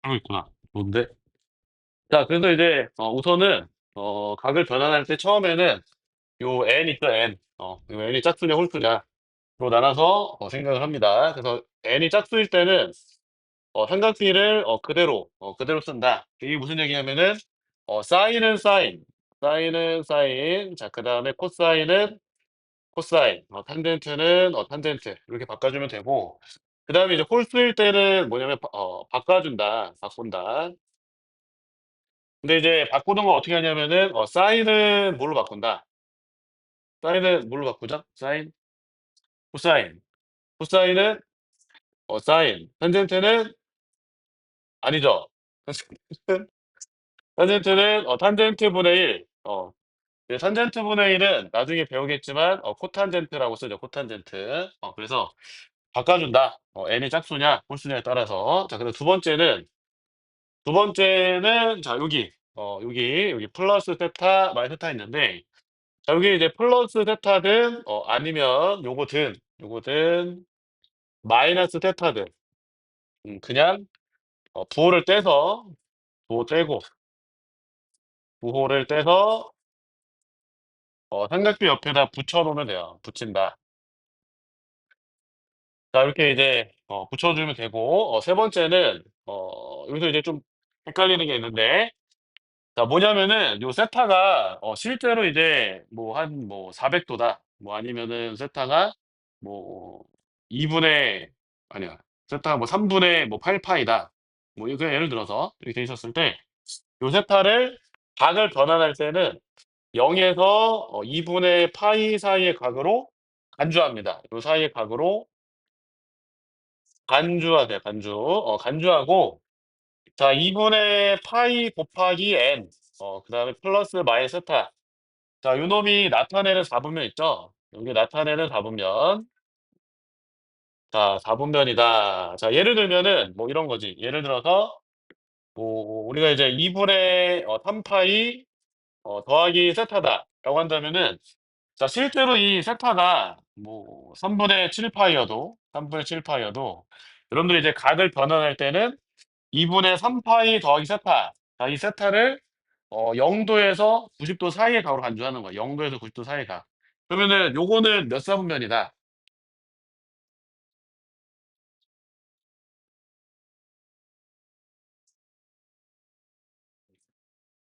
그러고 있구나. 뭔데? 자, 그래서 이제 우선은 각을 변환할 때 처음에는 요 n 있죠, n. 요 n이 짝수냐 홀수냐로 나눠서 생각을 합니다. 그래서 n이 짝수일 때는 삼각비를 그대로 쓴다. 이게 무슨 얘기냐면은 사인은 사인, 사인은 사인, 자 그다음에 코사인은 코사인, 탄젠트는 탄젠트 이렇게 바꿔주면 되고, 그다음에 이제 홀수일 때는 뭐냐면 바꿔준다, 바꾼다. 근데 이제 바꾸는 거 어떻게 하냐면은 사인은 뭘로 바꾼다? 사인은 뭘로 바꾸죠? 사인, 코사인, 코사인은 사인, 탄젠트는 아니죠. 탄젠트는 탄젠트 분의 1. 네, 탄젠트 분의 1은 나중에 배우겠지만 코탄젠트라고 쓰죠. 코탄젠트. 그래서 바꿔준다. n이 짝수냐 홀수냐에 따라서. 자, 그리고 두 번째는 자 여기 플러스 세타 마이너스 세타 있는데, 자 여기 이제 플러스 세타든 아니면 요거든 마이너스 세타든, 그냥 부호를 떼서 부호 떼고 부호를 떼서 삼각비 옆에다 붙여 놓으면 돼요. 붙인다. 자 이렇게 이제 붙여 주면 되고, 세 번째는 여기서 이제 좀 헷갈리는 게 있는데, 자 뭐냐면은 요 세타가 실제로 이제 뭐 한 400 도다. 뭐 아니면은 세타가 뭐 2 분의, 아니야. 세타가 뭐 3 분의 8 파이다. 뭐 이거 그냥 예를 들어서 이렇게 돼 있었을 때, 요 세타를 각을 변환할 때는 0 에서 2 분의 파이 사이의 각으로 간주합니다. 요 사이의 각으로 간주하세요, 간주. 간주하고, 자 2 분의 파이 곱하기 n, 그다음에 플러스 마이너스 세타. 자 요놈이 나타내는 4분면 있죠? 여기 나타내는 4분면. 자 4분면이다. 자 예를 들면은 뭐 이런 거지. 예를 들어서 뭐 우리가 이제 2 분의 3 파이 더하기 세타다라고 한다면은, 자 실제로 이 세타가 뭐 3분의 7 파이여도, 3분의 7 파이여도 여러분들이 이제 각을 변환할 때는 2 분의 3 파이 더하기 세타. 자 이 세타를 0 도에서 90도 사이의 각으로 간주하는 거예요. 0 도에서 90도 사이의 각. 그러면은 요거는 몇 사분면이다?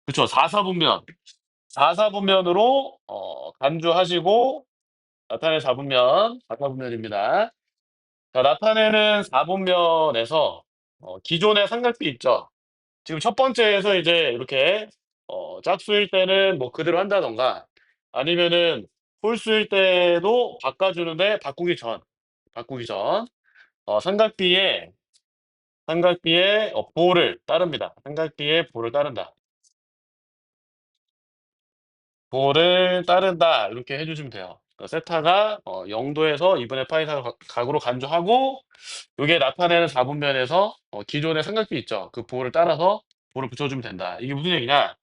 그쵸. 4사분면. 4사분면으로 간주하시고 나타내는 4분면, 4사분면입니다. 자 나타내는 4분면에서 기존의 삼각비 있죠? 지금 첫 번째에서 이제 이렇게 짝수일 때는 뭐 그대로 한다든가, 아니면은 홀수일 때도 바꿔주는데, 바꾸기 전 삼각비의 보호를 따릅니다. 삼각비의 보호를 따른다. 보호를 따른다. 이렇게 해 주시면 돼요. 세타가 0 도에서 2 분의 파이 사 각으로 간주하고, 요게 나타내는 4분면에서 기존의 삼각비 있죠? 그 보호를 따라서 보호를 붙여 주면 된다. 이게 무슨 얘기냐?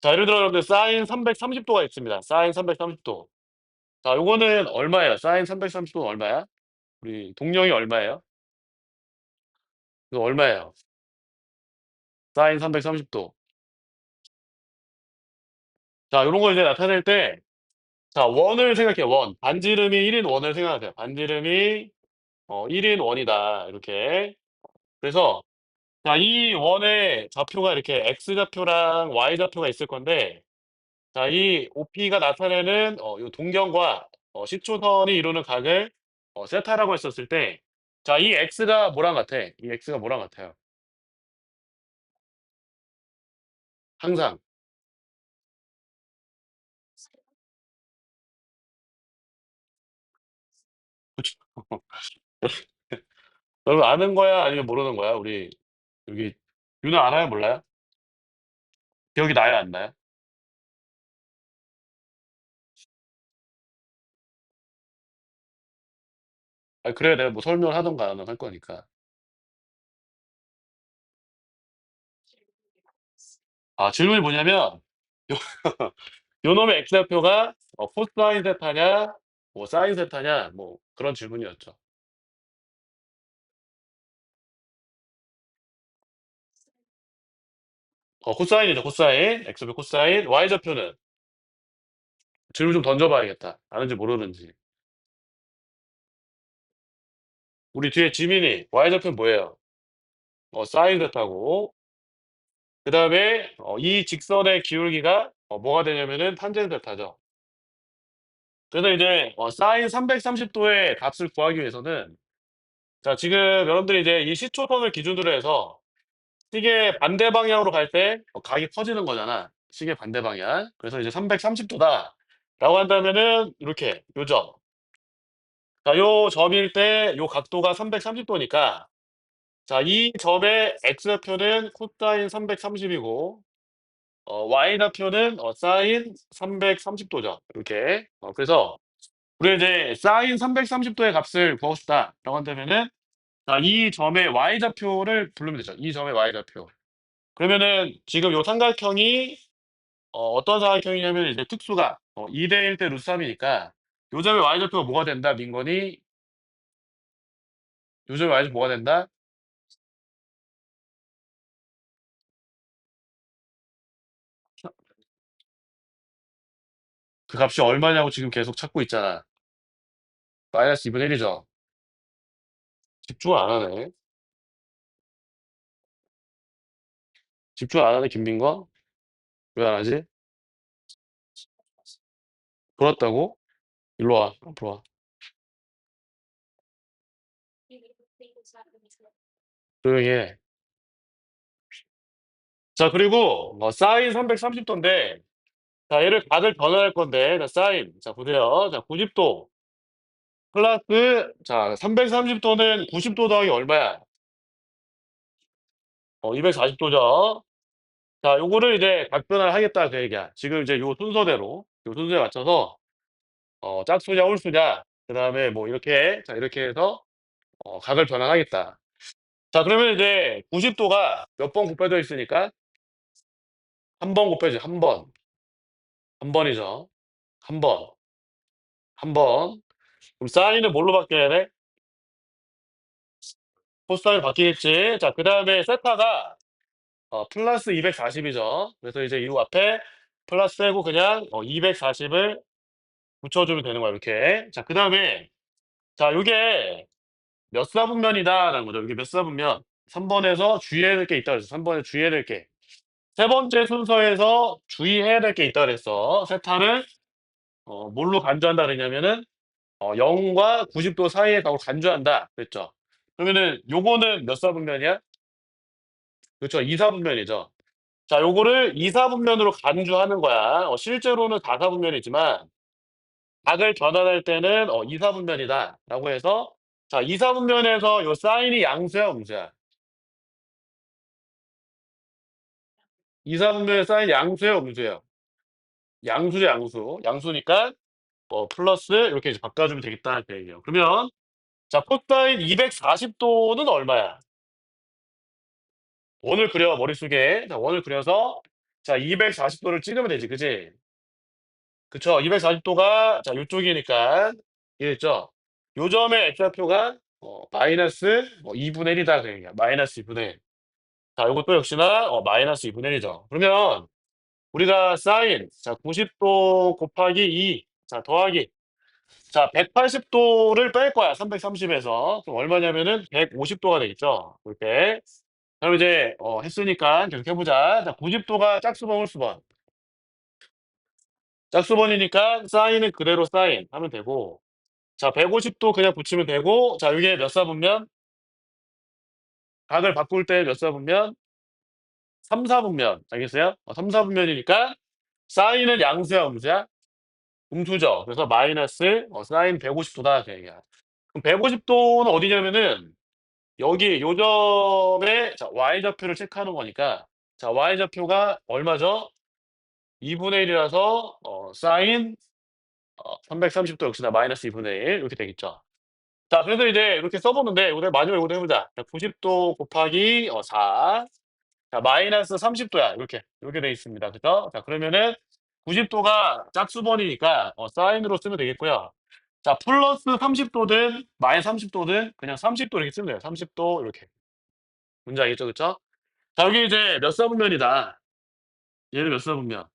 자 예를 들어 여러분들 사인 330 도가 있습니다. 사인 330 도. 자 요거는 얼마예요? 사인 330 도는 얼마야? 우리 동령이 얼마예요? 이거 얼마예요? 사인 330 도. 자 요런 걸 이제 나타낼 때, 자 원을 생각해요. 반지름이 1인 원을 생각하세요. 반지름이 1인 원이다. 이렇게. 그래서 자 이 원의 좌표가 이렇게 x 좌표랑 y 좌표가 있을 건데, 자 이 OP가 나타내는 요 동경과 시초선이 이루는 각을 세타라고 했었을 때, 자 이 x가 뭐랑 같아? 이 x가 뭐랑 같아요? 항상. 그쵸. 여러분 아는 거야? 아니면 모르는 거야? 우리 여기 유나 알아요? 몰라요? 기억이 나요? 안 나요? 아 그래 내가 뭐 설명을 하든가 안 할 거니까. 아 질문이 뭐냐면, 요 요놈의 x 좌표가 코사인 세타냐 뭐 사인 세타냐 뭐 그런 질문이었죠. 코사인이죠, 코사인. x좌표 코사인. y좌표는 질문 좀 던져봐야겠다. 아는지 모르는지. 우리 뒤에 지민이 y좌표는 뭐예요? 사인 됐다고. 그다음에 이 직선의 기울기가 뭐가 되냐면은 탄젠트 세타죠. 그래서 이제 사인 330도의 값을 구하기 위해서는 자 지금 여러분들이 이제 이 시초선을 기준으로 해서 시계 반대 방향으로 갈 때 각이 커지는 거잖아. 시계 반대 방향. 그래서 이제 330도다라고 한다면은 이렇게 요 점. 자, 요 점일 때 요 각도가 330도니까 자, 이 점의 x좌표는 코사인 330이고 y좌표는 사인 330도죠. 이렇게. 그래서 우리가 이제 사인 330도의 값을 구하고 싶다라고 한다면은 자, 이 점의 y좌표를 부르면 되죠. 이 점의 y좌표. 그러면은 지금 요 삼각형이 어떤 삼각형이냐면 이제 특수가 2대 1 대 루트 3이니까 요 점의 y좌표가 뭐가 된다, 민건이? 요 점의 y좌표 뭐가 된다? 그 값이 얼마냐고 지금 계속 찾고 있잖아. 마이너스 2분의 1이죠. 집중을 안 하네. 집중 안 하네, 김민건? 왜 안 하지? 돌았다고? 일로 와. 앞으로 와. 조용히 해. 자, 그리고 사인 330도인데 자, 얘를 각을 변환할 건데 자, 사인. 자, 보세요. 자, 90도 플러스 자, 330도는 90도 더하기 얼마야? 240도죠. 자, 요거를 이제 각변을 하겠다 그 얘기야. 지금 이제 요 순서대로 요 순서에 맞춰서 짝수냐 홀수냐 그다음에 뭐 이렇게 자, 이렇게 해서 각을 변환하겠다. 자, 그러면 이제 90도가 몇 번 곱해져 있으니까 한 번 곱해져. 한 번. 한 번이죠. 한 번. 한 번. 그럼 사인은 뭘로 바뀌어야 돼? 코사인 바뀌겠지. 자, 그다음에 세타가 플러스 240이죠. 그래서 이제 이 앞에 플러스 하고 그냥 240을 붙여주면 되는 거야, 이렇게. 자, 그다음에 자, 요게 몇 사분면이다라는 거죠. 이게 몇 사분면. 3번에서 주의해야 될 게 있다 그랬어. 3번에 주의해야 될 게. 세 번째 순서에서 주의해야 될 게 있다 그랬어. 세타를 뭘로 간주한다 그랬냐면은 0과 90도 사이의 값으로 간주한다 그랬죠. 그러면은 요거는 몇 사분면이야? 그렇죠. 2사분면이죠. 자, 요거를 2사분면으로 간주하는 거야. 실제로는 4사분면이지만 각을 전환할 때는 2사분면이다라고 해서 자, 2사분면에서 요 사인이 양수야, 음수야? 2사분면의 사인이 양수예요, 음수예요? 양수죠, 양수. 양수니까 플러스 이렇게 이제 바꿔주면 되겠다 그 얘기예요. 그러면 자, 코사인 240도는 얼마야? 원을 그려 머릿속에. 자, 원을 그려서 자, 240도를 찍으면 되지. 그지? 그쵸? 240도가 자, 요쪽이니까 이해했죠? 요 점의 x좌표가 마이너스 2분의 1이다 그 얘기야. 마이너스 2분의 1. 자, 요것도 역시나 마이너스 2분의 1이죠. 그러면 우리가 사인 자, 90도 곱하기 2 자, 더하기 자, 180도를 뺄 거야. 330에서. 그럼 얼마냐면은 150도가 되겠죠. 이렇게. 그럼 이제 했으니까 계속 해보자. 자, 90도가 짝수번 홀수번. 짝수번이니까 사인은 그대로 사인 하면 되고 자, 150도 그냥 붙이면 되고 자, 이게 몇 사분면? 각을 바꿀 때 몇 사분면? 3사분면. 알겠어요? 3사분면이니까 사인은 양수야, 음수야? 음수죠. 그래서 마이너스 사인 150도다. 그 얘기야. 그럼 150도는 어디냐면은 여기 요 점에 자, y좌표를 체크하는 거니까 자, y좌표가 얼마죠? 2분의 1이라서 사인 330도 역시나 마이너스 2분의 1 이렇게 되겠죠. 자, 그래서 이제 이렇게 써보는데 우리 마지막 이거 해보자. 자, 90도 곱하기 4. 자, 마이너스 30도야. 이렇게 돼 있습니다. 그죠? 자, 그러면은 90도가 짝수번이니까 사인으로 쓰면 되겠고요. 자, 플러스 30도든 마이너스 30도든 그냥 30도 이렇게 쓰면 돼요. 30도 이렇게. 문제 알겠죠? 그쵸? 자, 여기 이제 몇 사분면이다. 얘는 몇 사분면?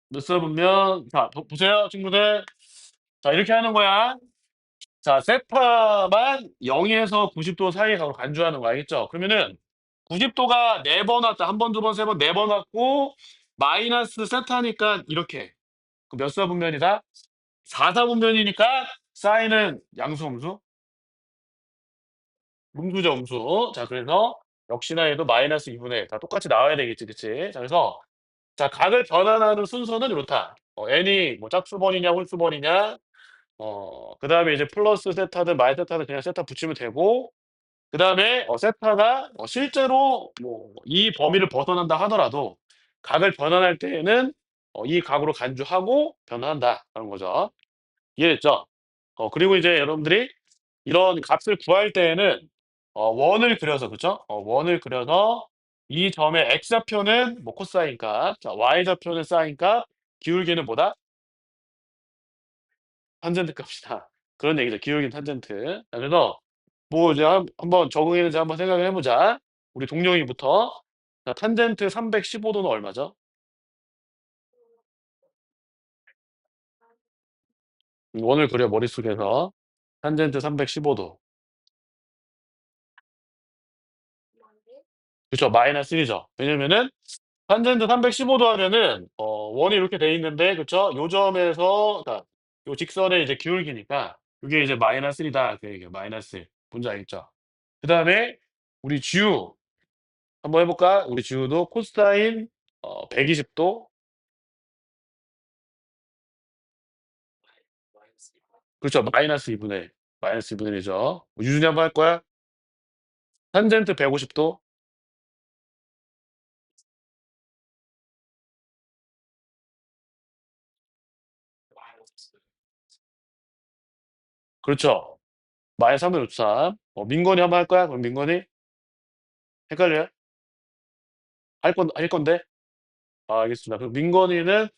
몇 사분면 자 보세요 친구들. 자 이렇게 하는 거야. 자 세타만 0 에서 90도 사이에 각으로 간주하는 거 알겠죠? 그러면은 90 도가 4번 왔다. 한 번, 두 번, 세 번, 4번 왔고 마이너스 세타니까 이렇게. 그럼 몇 사분면이다? 4 사분면이니까 사인은 양수, 음수? 음수죠, 음수. 자 그래서 역시나 얘도 마이너스 2 분의 1 다 똑같이 나와야 되겠지, 그치? 자 그래서 자 각을 변환하는 순서는 이렇다. n이 뭐 짝수번이냐 홀수번이냐 그다음에 이제 플러스 세타든 마이너스 세타든 그냥 세타 붙이면 되고 그다음에 세타가 실제로 뭐 이 범위를 벗어난다 하더라도 각을 변환할 때에는 이 각으로 간주하고 변환한다라는 거죠. 이해됐죠? 그리고 이제 여러분들이 이런 값을 구할 때에는 원을 그려서 그죠? 원을 그려서 이 점의 x좌표는 뭐 코사인 값, 자 y좌표는 사인 값, 기울기는 뭐다? 탄젠트 값이다. 그런 얘기죠. 기울기는 탄젠트. 자 그래서 뭐 이제 한번 적응했는지 한번 생각을 해 보자. 우리 동룡이부터. 자 탄젠트 315 도는 얼마죠? 원을 그려 머릿속에서. 탄젠트 315 도. 그쵸. 마이너스 1 이죠. 왜냐면은 탄젠트 315도 하면은 원이 이렇게 돼 있는데 그쵸? 요 점에서 그러니까 요 직선의 이제 기울기니까 그게 이제 마이너스 1 이다. 그 얘기예요. 마이너스 1. 뭔지 알겠죠? 그다음에 우리 GU 한번 해 볼까? 우리 GU도 코사인 120 도. 그렇죠. 마이너스 2 분의 1. 마이너스 2 분의 1이죠. 유준이 한번 할 거야? 탄젠트 150 도. 그렇죠. 마이너스 3분의 53. 민건이 한번 할 거야? 그럼 민건이? 헷갈려요? 할 건데? 아 알겠습니다. 그럼 민건이는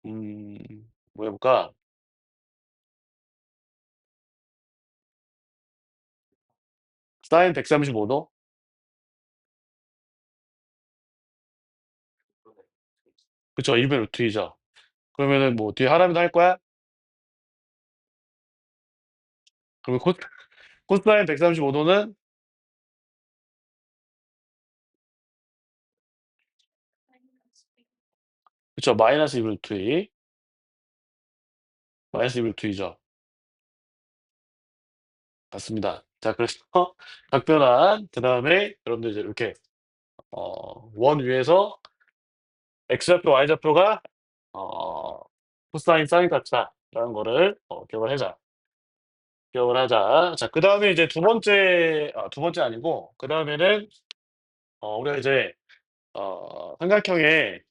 음 뭐 해 볼까? 사인 135 도. 그쵸. 2 분의 루트 2 죠. 그러면은 뭐 뒤에 하람이도 할 거야? 그러면 코사인 135 도는 그쵸. 마이너스 2 분의 루트 2. 마이너스 2 분의 루트 2 죠. 맞습니다. 자 그래서 각변환 그다음에 여러분들 이제 이렇게 원 위에서 x좌표, y좌표가 어 코사인, 사인 같다라는 거를 기억을 하자. 기억을 하자. 자 그다음에 이제 두 번째 아니고 그다음에는 우리가 이제 삼각형의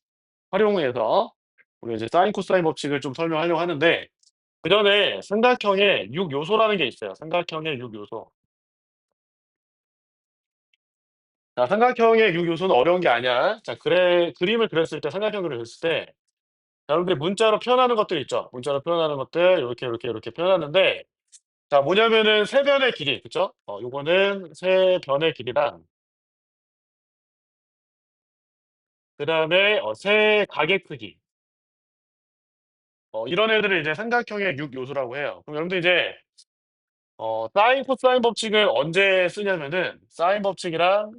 활용해서 우리가 이제 사인 코사인 법칙을 좀 설명하려고 하는데 그전에 삼각형의 6 요소라는 게 있어요. 삼각형의 6 요소. 자 삼각형의 6 요소는 어려운 게 아니야. 자 그림을 그렸을 때 삼각형을 그렸을 때 자 여러분들 문자로 표현하는 것들 있죠. 문자로 표현하는 것들 요렇게, 요렇게, 요렇게 표현하는데 자 뭐냐면은 세 변의 길이 그죠? 요거는 세 변의 길이랑 그다음에 세 각의 크기 이런 애들을 이제 삼각형의 6 요소라고 해요. 그럼 여러분들 이제 사인 코사인 법칙을 언제 쓰냐면은 사인 법칙이랑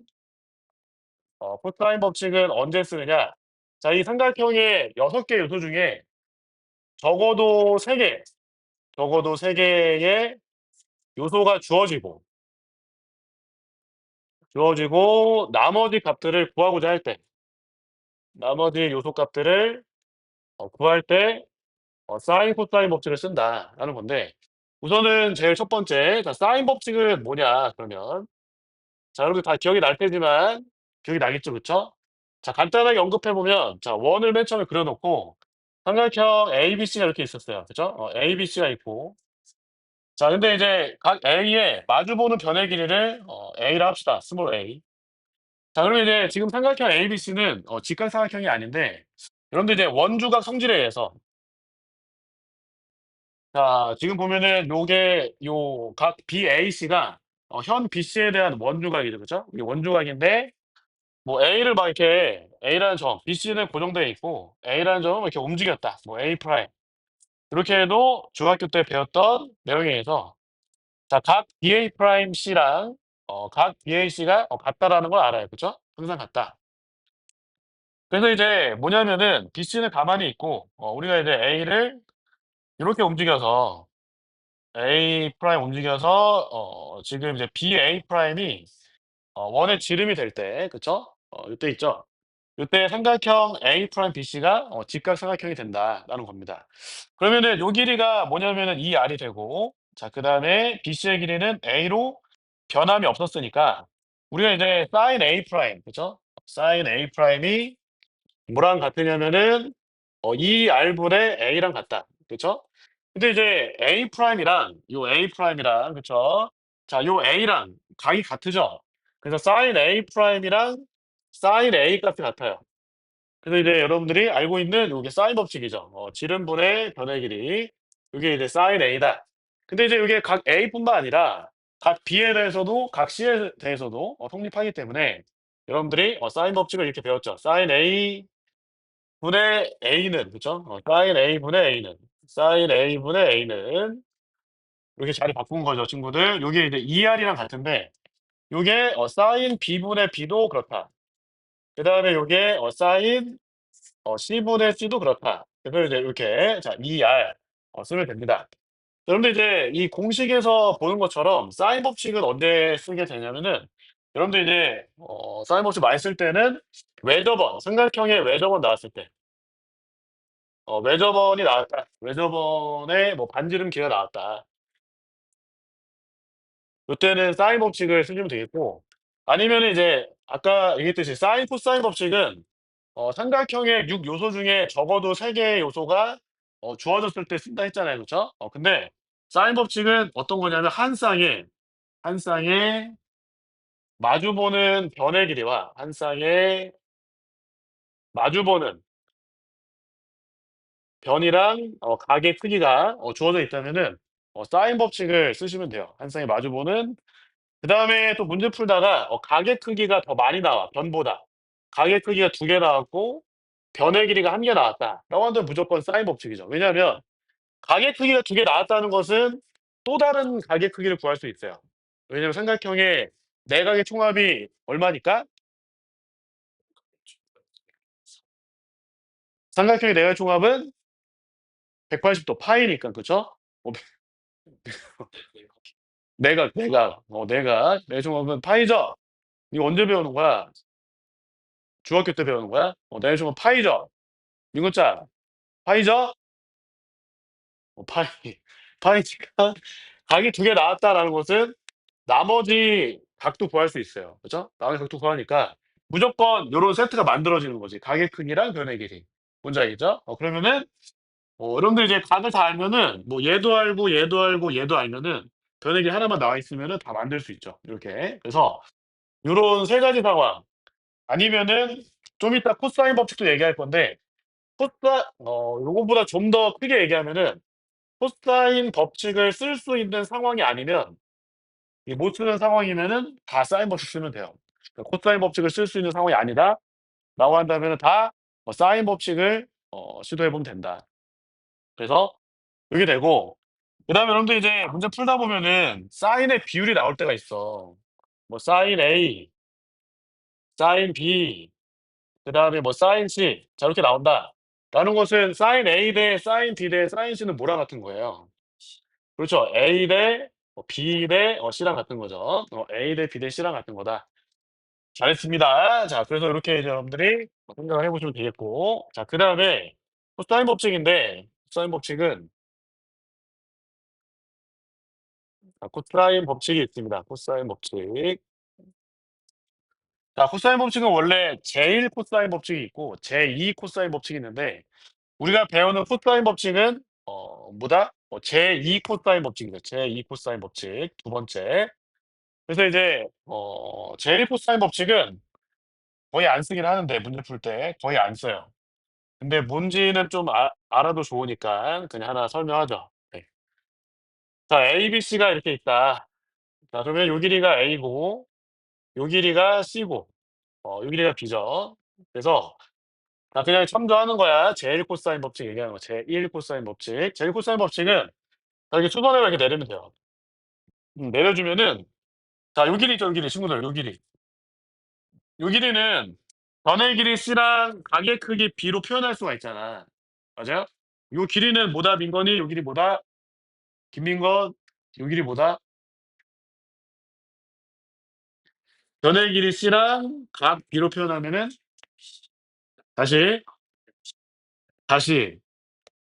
코사인 법칙은 언제 쓰느냐. 자 이 삼각형의 6개 요소 중에 적어도 3 개, 적어도 3 개의 요소가 주어지고 나머지 값들을 구하고자 할 때 나머지 요소 값들을 구할 때 사인 코사인 법칙을 쓴다라는 건데 우선은 제일 첫 번째 자 사인 법칙은 뭐냐 그러면 자 여러분들 다 기억이 날 테지만 기억이 나겠죠. 그쵸? 자 간단하게 언급해 보면 자 원을 맨 처음에 그려 놓고 삼각형 ABC가 이렇게 있었어요. 그죠? ABC가 있고 자 근데 이제 각 A의 마주 보는 변의 길이를 A라 합시다. 스몰 a. 자 그러면 이제 지금 삼각형 ABC는 직각삼각형이 아닌데 여러분들 이제 원주각 성질에 의해서 자 지금 보면은 요게 요 각 BAC가 현 BC에 대한 원주각이죠. 그죠? 이게 원주각인데 뭐 A를 막 이렇게 A라는 점, BC는 고정되어 있고 A라는 점은 이렇게 움직였다. 뭐 A 프라임. 이렇게 해도 중학교 때 배웠던 내용에 의해서 자, 각 BA 프라임 C랑 각 BA C가 같다라는 걸 알아요. 그죠? 항상 같다. 그래서 이제 뭐냐면은 BC는 가만히 있고 우리가 이제 A를 이렇게 움직여서 A 프라임 움직여서 지금 이제 BA 프라임이 원의 지름이 될 때, 그쵸? 요때 있죠? 요때 삼각형 A 프라임 BC가 직각삼각형이 된다라는 겁니다. 그러면은 요 길이가 뭐냐면은 이 R이 되고, 자, 그 다음에 BC의 길이는 A로 변함이 없었으니까, 우리가 이제 sin A 프라임, 그죠? sin A 프라임이 뭐랑 같으냐면은 이 R분의 A랑 같다. 그쵸? 근데 이제 A 프라임이랑 요 A 프라임이랑 그쵸? 자, 요 A랑 각이 같으죠? 그래서 sin A 프라임이랑 sin A 값이 같아요. 그래서 이제 여러분들이 알고 있는 요게 사인 법칙이죠. 지름분의 변의 길이. 요게 이제 sin A다. 근데 이제 요게 각 A뿐만 아니라 각 B에 대해서도 각 C에 대해서도 성립하기 때문에 여러분들이 사인 법칙을 이렇게 배웠죠. sin A 분의 A는 그죠? sin A 분의 A는 sin A 분의 A는 이렇게 자리 바꾼 거죠, 친구들. 요게 이제 2R이랑 같은데 요게 sin B 분의 B도 그렇다. 그다음에 요게 sin C분의 C도 그렇다. 그래서 이제 이렇게 자 2R 쓰면 됩니다. 여러분들 이제 이 공식에서 보는 것처럼 사인 법칙은 언제 쓰게 되냐면은 여러분들 이제 사인 법칙 많이 쓸 때는 외접원, 삼각형의 외접원 나왔을 때 외접원이 나왔다. 외접원의 뭐 반지름 기가 나왔다. 요때는 사인 법칙을 쓰시면 되겠고 아니면은 이제 아까 얘기했듯이 사인 코사인 법칙은 삼각형의 6 요소 중에 적어도 3 개의 요소가 주어졌을 때 쓴다 했잖아요. 그쵸? 근데 사인 법칙은 어떤 거냐면 한 쌍의 마주보는 변의 길이와 한 쌍의 마주보는 변이랑 각의 크기가 주어져 있다면은 사인 법칙을 쓰시면 돼요. 한 쌍의 마주보는 그다음에 또 문제 풀다가 각의 크기가 더 많이 나와 변보다. 각의 크기가 2개 나왔고 변의 길이가 1개 나왔다라고 한다면 무조건 사인 법칙이죠. 왜냐하면 각의 크기가 2개 나왔다는 것은 또 다른 각의 크기를 구할 수 있어요. 왜냐하면 삼각형의 내각의 총합이 얼마니까? 삼각형의 내각의 총합은 180도 파이니까 그쵸? 어 내각. 내각의 총합은 파이죠? 이거 언제 배우는 거야? 중학교 때 배우는 거야? 내각의 총합 파이죠? 민구자 파이죠? 파이 파이니까 각이 2개 나왔다라는 것은 나머지 각도 구할 수 있어요. 그죠? 나머지 각도 구하니까 무조건 요런 세트가 만들어지는 거지. 각의 크기랑 변의 길이. 뭔지 알겠죠? 그러면은 여러분들 이제 각을 다 알면은 뭐 얘도 알고 얘도 알고 얘도 알면은 변의 길이 하나만 나와 있으면은 다 만들 수 있죠. 요렇게. 그래서 요런 3 가지 상황 아니면은 좀 이따 코사인 법칙도 얘기할 건데 요거보다 좀 더 크게 얘기하면은 코사인 법칙을 쓸 수 있는 상황이 아니면 이 못 쓰는 상황이면은 다 사인 법칙 쓰면 돼요. 그러니까 코사인 법칙을 쓸 수 있는 상황이 아니다라고 한다면은 다 사인 법칙을 시도해 보면 된다. 그래서 이게 되고 그다음에 여러분들 이제 문제 풀다 보면은 사인의 비율이 나올 때가 있어. 뭐 사인 A, 사인 B, 그다음에 뭐 사인 C 자 이렇게 나온다라는 것은 사인 A 대 사인 B 대 사인 C는 뭐랑 같은 거예요? 그렇죠. A 대 B 대 C랑 같은 거죠. A 대 B 대 C랑 같은 거다. 잘했습니다. 자 그래서 이렇게 이제 여러분들이 생각을 해 보시면 되겠고 자 그다음에 코사인 법칙인데 코사인 법칙은 코사인 법칙이 있습니다. 코사인 법칙. 자 코사인 법칙은 원래 제1 코사인 법칙이 있고 제2 코사인 법칙이 있는데 우리가 배우는 코사인 법칙은 뭐다? 제2 코사인 법칙이죠. 제2 코사인 법칙 두 번째. 그래서 이제 제1 코사인 법칙은 거의 안 쓰긴 하는데 문제 풀 때 거의 안 써요. 근데 뭔지는 좀 알아도 좋으니까 그냥 하나 설명하죠. 네. 자 ABC가 이렇게 있다. 자 그러면 요 길이가 A고 요 길이가 C고 요 길이가 b죠. 그래서 그냥 참조하는 거야. 제1 코사인 법칙 얘기하는 거. 제1 코사인 법칙. 제1 코사인 법칙은 이렇게 수선을 이렇게 내리면 돼요. 내려주면은 자 요 길이 있죠, 요 길이 친구들 요 길이. 요 길이는 변의 길이 c랑 각의 크기 b로 표현할 수가 있잖아. 맞아요? 요 길이는 뭐다 민건이? 요 길이 뭐다? 김민건 요 길이 뭐다? 변의 길이 c랑 각 b로 표현하면은 다시 다시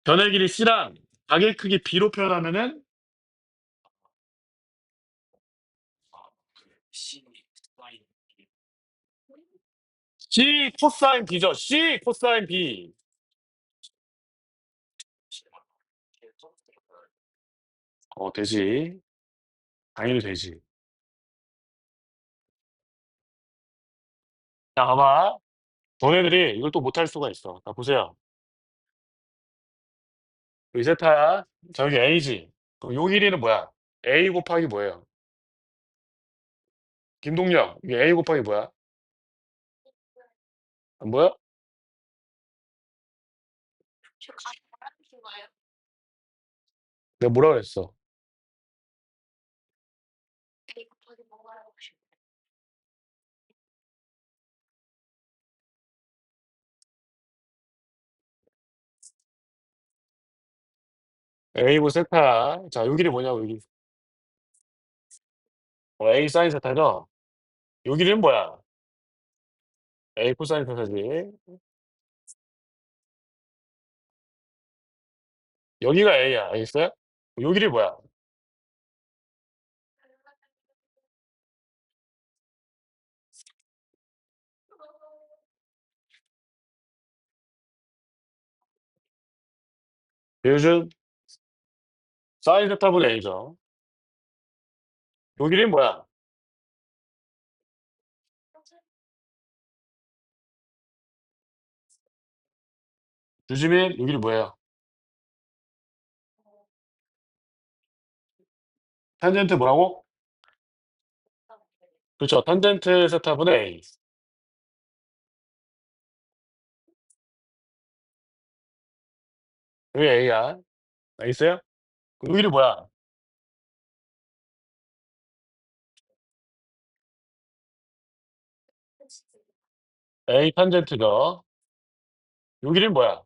변의 길이 c랑 각의 크기 b로 표현하면은 c 코사인 b죠. c 코사인 b. 되지. 당연히 되지. 자 봐봐. 너네들이 이걸 또 못할 수가 있어. 자 보세요. 여기 세타야. 자 여기 a지. 그럼 요 길이는 뭐야? a 곱하기 뭐예요? 김동영 이게 a 곱하기 뭐야? 안 보여? 내가 뭐라 그랬어? a 고 세타야. 자 요 길이 뭐냐고 여기. a 사인 세타죠? 요 길이는 뭐야? a 코사인 세타지. 여기가 a야. 알겠어요? 요 길이 뭐야? 요즘 사인 세타분의 a죠. 요 길이는 뭐야? 유지민 요 길이 뭐예요? 탄젠트 뭐라고? 그렇죠. 탄젠트 세타분의 a. 여기 a야. 알겠어요? 그럼 요 길이 뭐야? a 탄젠트죠. 요 길이는 뭐야?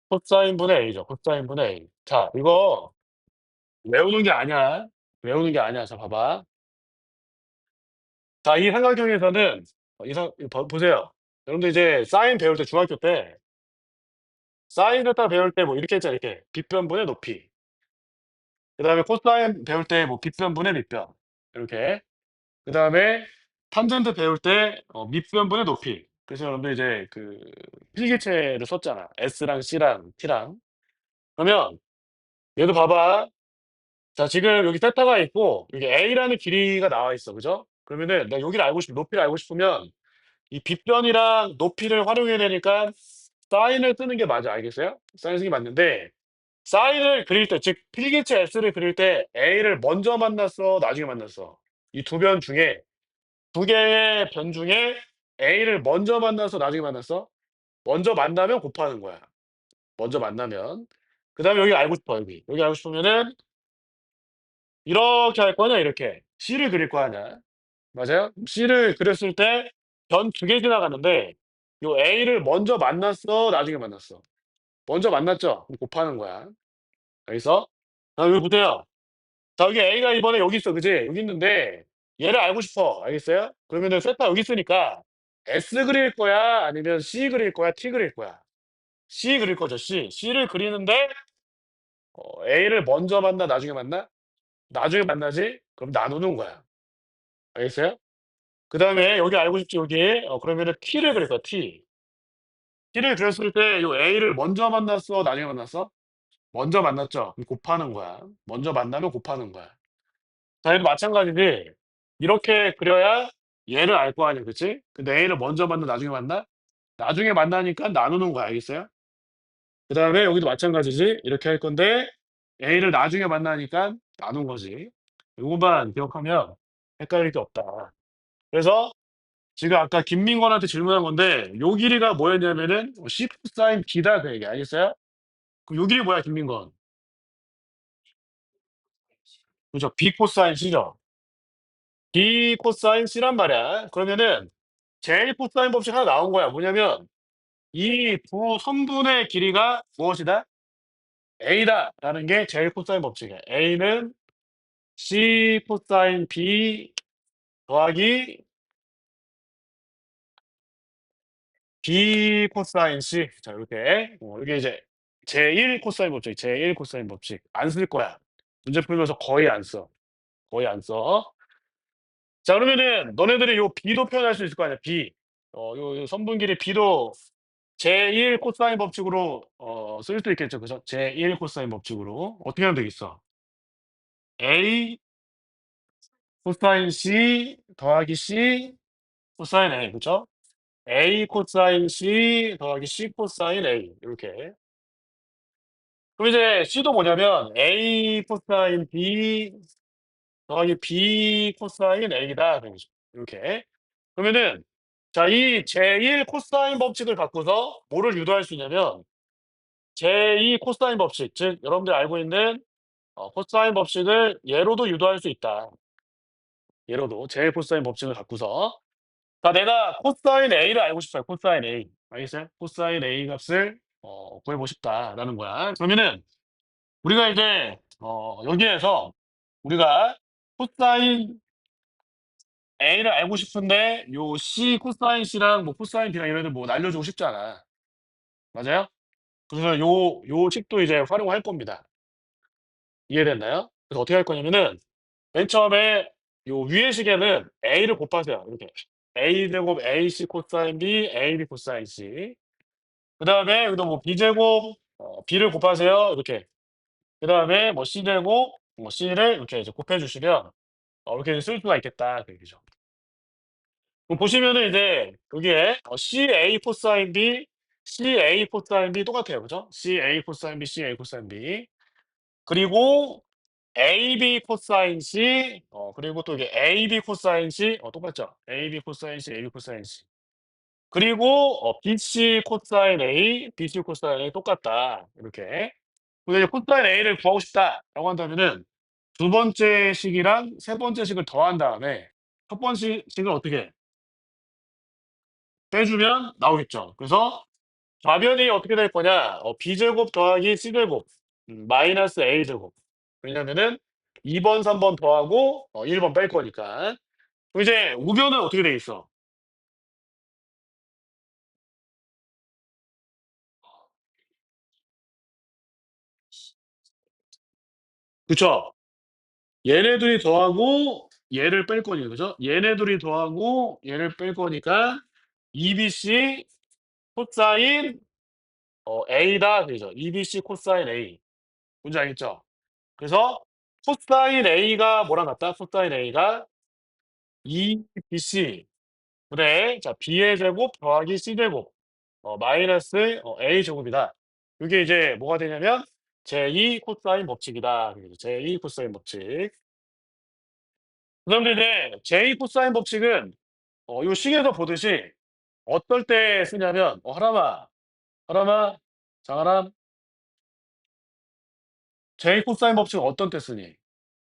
코사인분의 a죠. 코사인분의 a. 자 이거 외우는 게 아니야. 외우는 게 아니야. 자 봐봐. 자 이 삼각형에서는 이 상 보세요. 여러분들 이제 사인 배울 때 중학교 때 사인 세타 배울 때 뭐 이렇게 했잖아 이렇게. 빗변분의 높이. 그다음에 코사인 배울 때 뭐 빗변분의 밑변 이렇게. 그다음에 탄젠트 배울 때 밑변분의 높이. 그래서 여러분들 이제 그 필기체를 썼잖아. S랑 C랑 T랑. 그러면 얘도 봐봐. 자 지금 여기 세타가 있고 여기 A라는 길이가 나와 있어. 그죠? 그러면은 내가 여기를 알고 싶으면 높이를 알고 싶으면 이 빗변이랑 높이를 활용해야 되니까 사인을 쓰는 게 맞아. 알겠어요? 사인 쓰는 게 맞는데 사인을 그릴 때 즉 필기체 S를 그릴 때 A를 먼저 만났어, 나중에 만났어? 이 두 변 중에 두 개의 변 중에 A를 먼저 만나서 나중에 만났어? 먼저 만나면 곱하는 거야. 먼저 만나면. 그다음에 여기 알고 싶어 여기. 여기 알고 싶으면은 이렇게 할 거냐 이렇게. C를 그릴 거 아니야. 맞아요? C를 그렸을 때 변 두 개 지나가는데 요 A를 먼저 만났어, 나중에 만났어? 먼저 만났죠? 그럼 곱하는 거야. 여기서 자 여기 보세요. 자 여기 A가 이번에 여기 있어. 그지? 여기 있는데 얘를 알고 싶어. 알겠어요? 그러면은 세타 여기 있으니까 S 그릴 거야? 아니면 C 그릴 거야? T 그릴 거야? C 그릴 거죠, C. C를 그리는데 A를 먼저 만나, 나중에 만나? 나중에 만나지? 그럼 나누는 거야. 알겠어요? 그다음에 여기 알고 싶지 여기. 그러면은 T를 그릴 거야, T. T를 그렸을 때 요 A를 먼저 만났어, 나중에 만났어? 먼저 만났죠? 그럼 곱하는 거야. 먼저 만나면 곱하는 거야. 자 얘도 마찬가지지. 이렇게 그려야 얘를 알 거 아니야. 그치? 근데 A를 먼저 만나, 나중에 만나? 나중에 만나니까 나누는 거야. 알겠어요? 그다음에 여기도 마찬가지지. 이렇게 할 건데 A를 나중에 만나니까 나눈 거지. 요것만 기억하면 헷갈릴 게 없다. 그래서 지금 아까 김민권한테 질문한 건데 요 길이가 뭐였냐면은 C 코사인 B다 그 얘기 알겠어요? 그럼 요 길이 뭐야 김민권? 그죠. B 코사인 C죠. B 코사인 C란 말이야. 그러면은 제일 코사인 법칙 하나 나온 거야. 뭐냐면 이 두 선분의 길이가 무엇이다? A다라는 게 제일 코사인 법칙이야. A는 C 코사인 B 더하기 B 코사인 C. 자 요렇게 이게 이제 제1 코사인 법칙, 제1 코사인 법칙. 안 쓸 거야. 문제 풀면서 거의 안 써. 거의 안 써. 자 그러면은 너네들이 요 B도 표현할 수 있을 거 아니야 B. 요 선분 길이 B도 제1 코사인 법칙으로 쓸 수 있겠죠. 그죠? 제1 코사인 법칙으로. 어떻게 하면 되겠어? A 코사인 C 더하기 C 코사인 A. 그죠? A 코사인 C 더하기 C 코사인 A. 요렇게. 그럼 이제 C도 뭐냐면 A 코사인 B 더하기 B 코사인 A다. 그러죠. 요렇게. 그러면은 자 이 제1 코사인 법칙을 갖고서 뭐를 유도할 수 있냐면 제2 코사인 법칙 즉 여러분들이 알고 있는 코사인 법칙을 얘로도 유도할 수 있다. 얘로도 제1 코사인 법칙을 갖고서 자 내가 코사인 A를 알고 싶어요. 코사인 A. 알겠어요? 코사인 A 값을 구해보고 싶다라는 거야. 그러면은 우리가 이제 여기에서 우리가 코사인 A를 알고 싶은데 요 C 코사인 C랑 뭐 코사인 B랑 이런 애들 뭐 날려주고 싶지 않아. 맞아요? 그래서 요 식도 이제 활용할 겁니다. 이해됐나요? 그래서 어떻게 할 거냐면은 맨 처음에 요 위의 식에는 A를 곱하세요. 이렇게. A 제곱 AC 코사인 B, AB 코사인 C. 그다음에 여기다 뭐 B 제곱 B를 곱하세요. 이렇게. 그다음에 뭐 C 제곱 뭐 C를 이렇게 이제 곱해 주시면 이렇게 쓸 수가 있겠다 그 얘기죠. 그럼 보시면은 이제 여기에 CA 코사인 B, CA 코사인 B 똑같아요. 그죠? CA 코사인 B, CA 코사인 B. 그리고 AB 코사인 C 그리고 또 이게 AB 코사인 C 똑같죠? AB 코사인 C, AB 코사인 C. 그리고 BC 코사인 A, BC 코사인 A 똑같다. 이렇게. 근데 이제 코사인 A를 구하고 싶다라고 한다면은 두 번째 식이랑 세 번째 식을 더한 다음에 첫 번째 식을 어떻게 해? 빼주면 나오겠죠. 그래서 좌변이 어떻게 될 거냐? B제곱 더하기 C제곱 마이너스 A제곱. 왜냐면은 2 번, 3번 더하고 1번 뺄 거니까. 그럼 이제 우변은 어떻게 돼 있어? 그쵸? 얘네들이 더하고 얘를 뺄 거니까 그죠? 얘네들이 더하고 얘를 뺄 거니까 2BC 코사인 A다 그죠? 2BC 코사인 A. 뭔지 알겠죠? 그래서 코사인 A가 뭐랑 같다? 코사인 A가 2BC 그래. 자 B의 제곱 더하기 C 제곱 마이너스 A 제곱이다. 이게 이제 뭐가 되냐면 제2 코사인 법칙이다. 그래서 제2 코사인 법칙. 그다음에 이제 제2 코사인 법칙은 요 식에서 보듯이 어떨 때 쓰냐면 하람아 장하람 제2 코사인 법칙은 어떤 때 쓰니?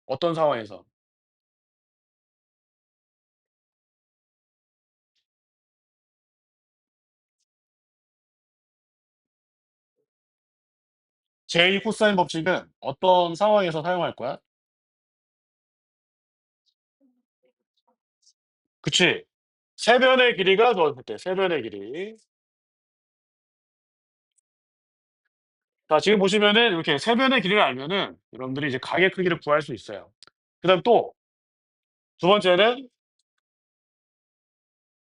어떤 상황에서? 제2 코사인 법칙은 어떤 상황에서 사용할 거야? 그치. 세변의 길이가 좋았을 때 세변의 길이. 자 지금 보시면은 이렇게 세변의 길이를 알면은 여러분들이 이제 가게 크기를 구할 수 있어요. 그다음 또 두 번째는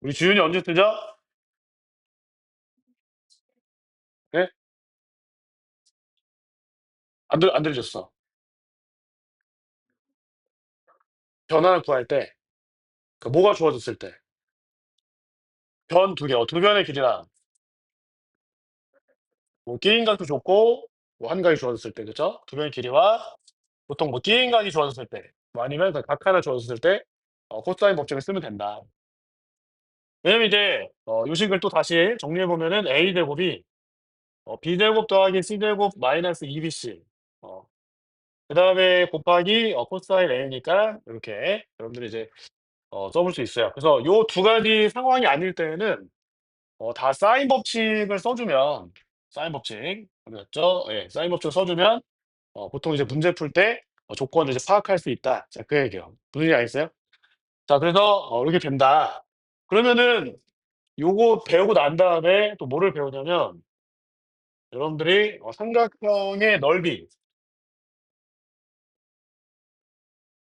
우리 주윤이 언제 쓰죠? 네? 안 들으셨어. 변화를 구할 때 뭐가 주어졌을 때 변 두 개 두 변의 길이랑 뭐 끼인 각도 줬고 뭐 한 각이 주어졌을 때 그죠? 두 변의 길이와 보통 뭐 띠인각이 주어졌을 때 뭐 아니면 그 각 하나 주어졌을 때 코사인 법칙을 쓰면 된다. 왜냐면 이제 요식을 또 다시 정리해 보면은 A 제곱이 B 제곱 더하기 C 제곱 마이너스 2BC 그다음에 곱하기 코사인 A니까 요렇게 여러분들이 이제 써볼 수 있어요. 그래서 요 두 가지 상황이 아닐 때에는 다 사인 법칙을 써 주면 사인 법칙 어디 갔죠? 예. 사인 법칙을 써 주면 보통 이제 문제 풀 때 조건을 이제 파악할 수 있다. 자 그 얘기예요. 무슨 얘기 알겠어요? 자 그래서 이렇게 된다. 그러면은 요거 배우고 난 다음에 또 뭐를 배우냐면 여러분들이 삼각형의 넓이,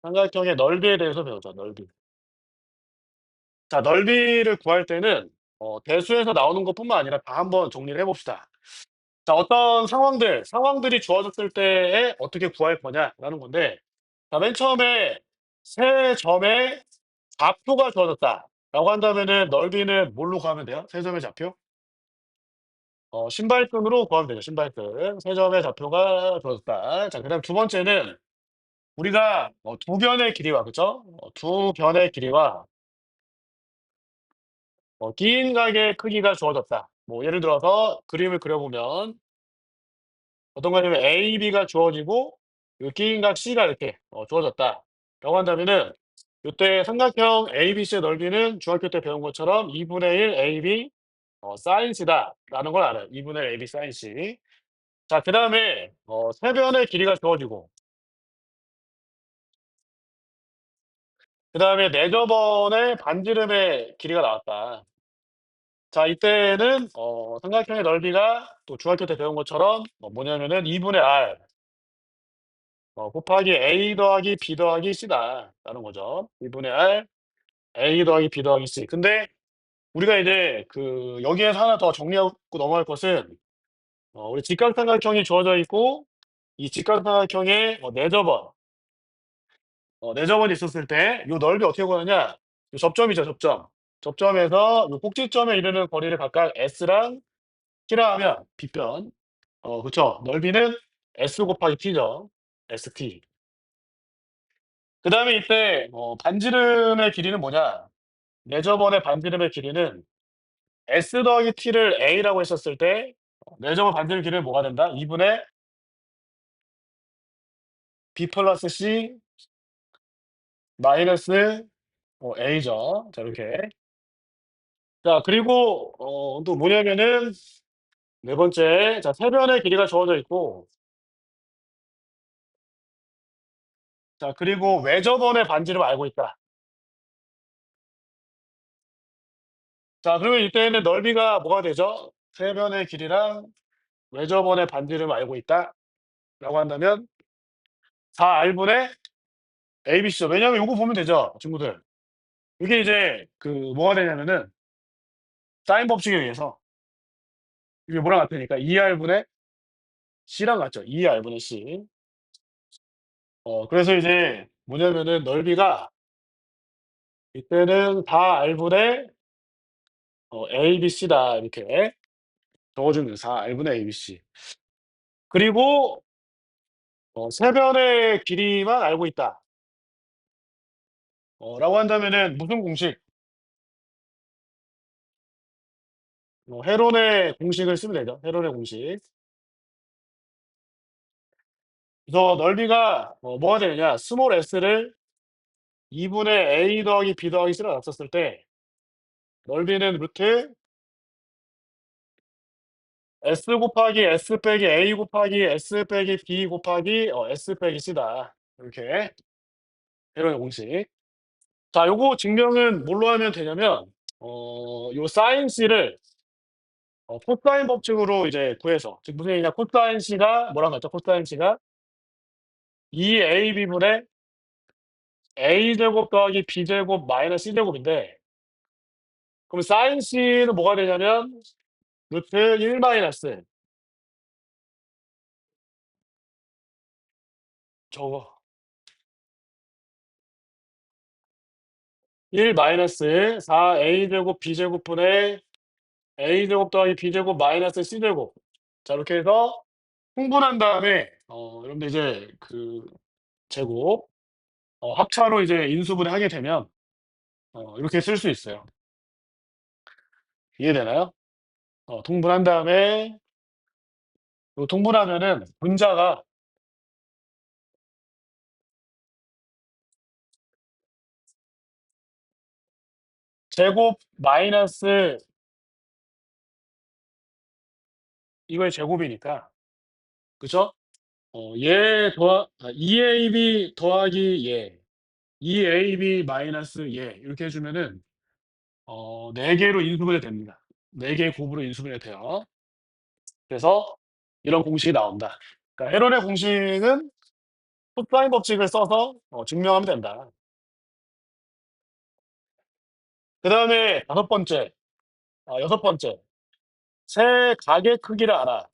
삼각형의 넓이에 대해서 배우죠, 넓이. 자 넓이를 구할 때는 대수에서 나오는 것뿐만 아니라 다 한번 정리를 해 봅시다. 자 어떤 상황들이 주어졌을 때에 어떻게 구할 거냐라는 건데 자 맨 처음에 세 점의 좌표가 주어졌다라고 한다면은 넓이는 뭘로 구하면 돼요? 세 점의 좌표? 신발끈으로 구하면 되죠, 신발끈. 세 점의 좌표가 주어졌다. 자 그다음 두 번째는 우리가 두 변의 길이와 그죠? 두 변의 길이와 낀각의 크기가 주어졌다. 뭐 예를 들어서 그림을 그려 보면 어떤 거냐면 AB가 주어지고 요 끼인각 C가 이렇게 주어졌다라고 한다면은 요때 삼각형 ABC의 넓이는 중학교 때 배운 것처럼 2분의 1 AB sin C다라는 걸 알아요. 2분의 1 AB sin C. 자 그다음에 세 변의 길이가 주어지고 그다음에 네저번의 반지름의 길이가 나왔다. 자 이때는 삼각형의 넓이가 또 중학교 때 배운 것처럼 뭐냐면은 2분의 R 곱하기 A 더하기 B 더하기 C다라는 거죠. 2분의 R A 더하기 B 더하기 C. 근데 우리가 이제 그 여기에서 하나 더 정리하고 넘어갈 것은 우리 직각삼각형이 주어져 있고 이 직각삼각형에 내저번이 있었을 때 요 넓이 어떻게 구하느냐 요 접점이죠, 접점. 접점에서 요 꼭지점에 이르는 거리를 각각 S랑 T라 하면 빗변 그쵸. 넓이는 S 곱하기 T죠. ST. 그다음에 이때 반지름의 길이는 뭐냐? 내저번의 반지름의 길이는 S 더하기 T를 A라고 했었을 때 내저번 반지름 길이는 뭐가 된다? 2분의 B 플러스 C 마이너스 A죠. 자 이렇게. 자 그리고 또 뭐냐면은 네 번째 자 세 변의 길이가 주어져 있고 자 그리고 외저번의 반지름을 알고 있다. 자 그러면 이때는 넓이가 뭐가 되죠? 세 변의 길이랑 외저번의 반지름을 알고 있다라고 한다면 4R분의 ABC죠. 왜냐하면 요거 보면 되죠, 친구들. 이게 이제 그 뭐가 되냐면은 사인 법칙에 의해서 이게 뭐랑 같으니까 2R분의 C랑 같죠. 2R분의 C. 그래서 이제 뭐냐면은 넓이가 이때는 4R분의 ABC다 이렇게 적어주면 4R분의 ABC. 그리고 세 변의 길이만 알고 있다. 라고 한다면은 무슨 공식? 헤론의 공식을 쓰면 되죠. 헤론의 공식. 그래서 넓이가 뭐가 되느냐? 스몰 s를 2분의 A 더하기 B 더하기 C로 놨었을 때 넓이는 루트 S 곱하기 S 빼기 A 곱하기 S 빼기 B 곱하기 S 빼기 C다. 이렇게 헤론의 공식. 자 요거 증명은 뭘로 하면 되냐면 요 sin C를 코사인 법칙으로 이제 구해서 즉 무슨 얘기냐 코사인 C가 뭐랑 같죠? 코사인 C가 2AB분의 A제곱 더하기 B제곱 마이너스 C제곱인데 그럼 sin C는 뭐가 되냐면 루트 1 마이너스 저거 1 마이너스 4A제곱 B제곱분의 A제곱 더하기 B제곱 마이너스 C제곱. 자 이렇게 해서 통분한 다음에 여러분들 이제 그 제곱 합차로 이제 인수분해 하게 되면 이렇게 쓸 수 있어요. 이해되나요? 통분한 다음에 요 통분하면은 분자가 제곱 마이너스 이거의 제곱이니까 그죠? 얘 2ab 더하기 얘 2ab 마이너스 얘 이렇게 해 주면은 4 개로 인수분해 됩니다. 4 개의 곱으로 인수분해 돼요. 그래서 이런 공식이 나온다. 그러니까 헤론의 공식은 코사인 법칙을 써서 증명하면 된다. 그다음에 다섯 번째, 여섯 번째. 세 각의 크기를 알아.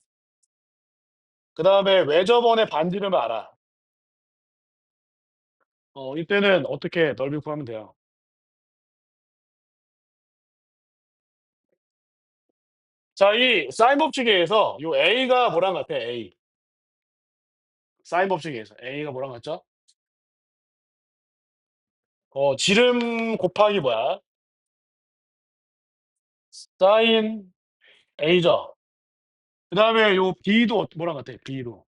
그다음에 외접원의 반지름을 알아. 이때는 어떻게 넓이 구하면 돼요? 자, 이 사인 법칙에 의해서 요 A가 뭐랑 같아? A. 사인 법칙에 의해서 A가 뭐랑 같죠? 지름 곱하기 뭐야? 사인 A죠. 그다음에 요 B도 뭐랑 같아? B로.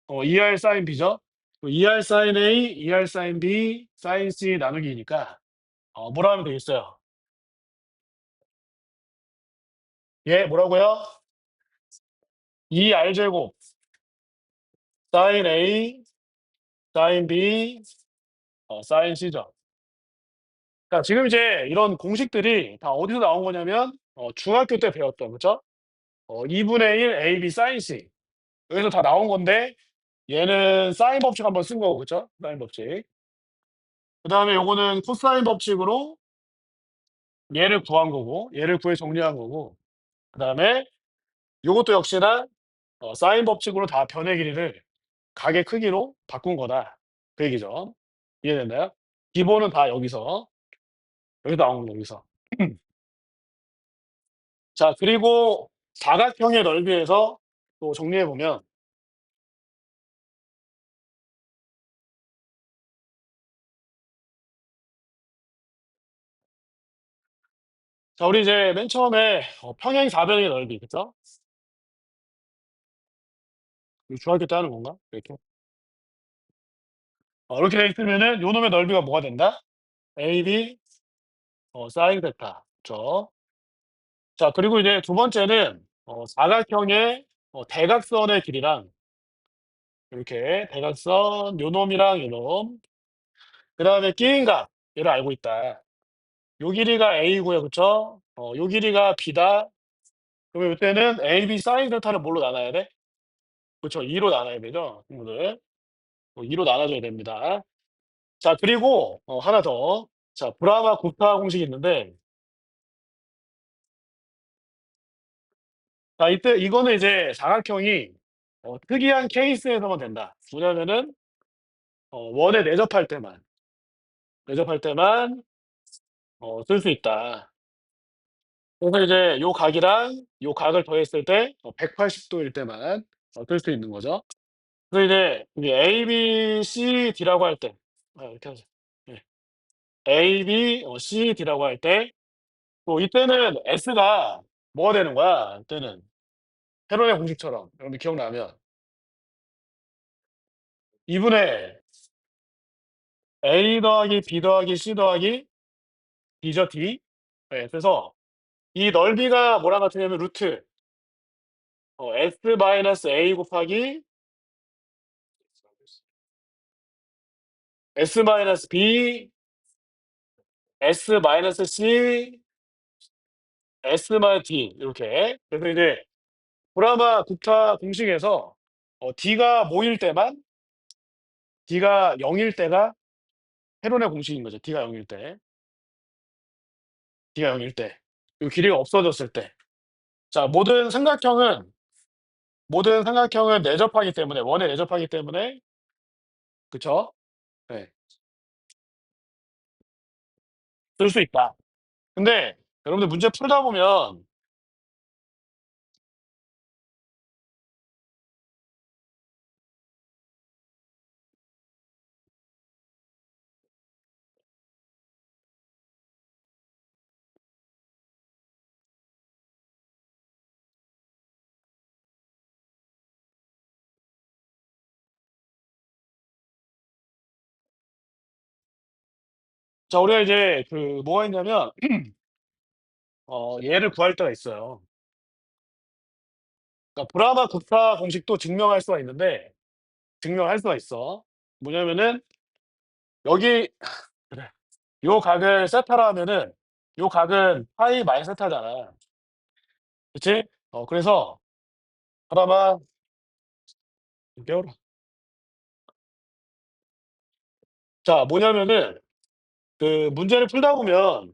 2R 사인 B죠. 2R 사인 A, 2R 사인 B, 사인 C 나누기니까 뭐라 하면 되겠어요? 예, 뭐라고요? 2R 제곱 사인 A, 사인 B, 사인 C죠. 자, 지금 이제 이런 공식들이 다 어디서 나온 거냐면 중학교 때 배웠던 그죠? 2분의 1 AB 사인 C 여기서 다 나온 건데 얘는 사인 법칙 한번 쓴 거고 그죠? 사인 법칙. 그다음에 요거는 코사인 법칙으로 얘를 구한 거고 얘를 구해 정리한 거고 그다음에 요것도 역시나 사인 법칙으로 다 변의 길이를 각의 크기로 바꾼 거다. 그 얘기죠. 이해됐나요? 기본은 다 여기서 나온 거 여기서. 자, 그리고 사각형의 넓이에서 또 정리해 보면 자, 우리 이제 맨 처음에 평행사변의 넓이 그죠? 이거 중학교 때 하는 건가? 이렇게. 이렇게 돼 있으면은 요 놈의 넓이가 뭐가 된다? AB 사인 세타. 그죠? 자, 그리고 이제 두 번째는 사각형의 대각선의 길이랑 이렇게 대각선 요 놈이랑 요 놈. 그다음에 끼인 각 얘를 알고 있다. 요 길이가 A고요. 그쵸? 요 길이가 B다. 그러면 요때는 AB 사인 세타를 뭘로 나눠야 돼? 그쵸. 2로 나눠야 되죠, 친구들. 2로 나눠줘야 됩니다. 자, 그리고 하나 더. 자, 브라마 구타 공식이 있는데 자, 이때 이거는 이제 사각형이 특이한 케이스에서만 된다. 뭐냐면은 원에 내접할 때만 쓸 수 있다. 그래서 이제 요 각이랑 요 각을 더했을 때 180 도일 때만 쓸 수 있는 거죠. 그래서 이제 이게 A, B, C, D라고 할 때 이렇게 하자. 예. A, B, C, D라고 할 때 이때는 S가 뭐가 되는 거야? 이때는 헤론의 공식처럼 여러분들 기억나면 2분의 A 더하기 B 더하기 C 더하기 D죠, D. 예, 그래서 이 넓이가 뭐랑 같으냐면 루트 S 마이너스 A 곱하기 S 마이너스 B, S 마이너스 C, S 마이너스 D 이렇게. 그래서 이제 브라마 국타 공식에서 D가 모일 때만 D가 0일 때가 헤론의 공식인 거죠. D가 0일 때. D가 0일 때. 요 길이가 없어졌을 때. 자, 모든 삼각형은 내접하기 때문에 원에 내접하기 때문에 그쵸? 네. 쓸 수 있다. 근데 여러분들 문제 풀다 보면 자, 우리가 이제 그 뭐가 있냐면 얘를 구할 때가 있어요. 그러니까 브라마 국타 공식도 증명할 수가 있는데 증명할 수가 있어. 뭐냐면은 여기 그래. 요 각을 세타라 하면은 요 각은 파이 마이너스 세타잖아. 그치? 그래서 브라마 깨워라. 자, 뭐냐면은 그 문제를 풀다 보면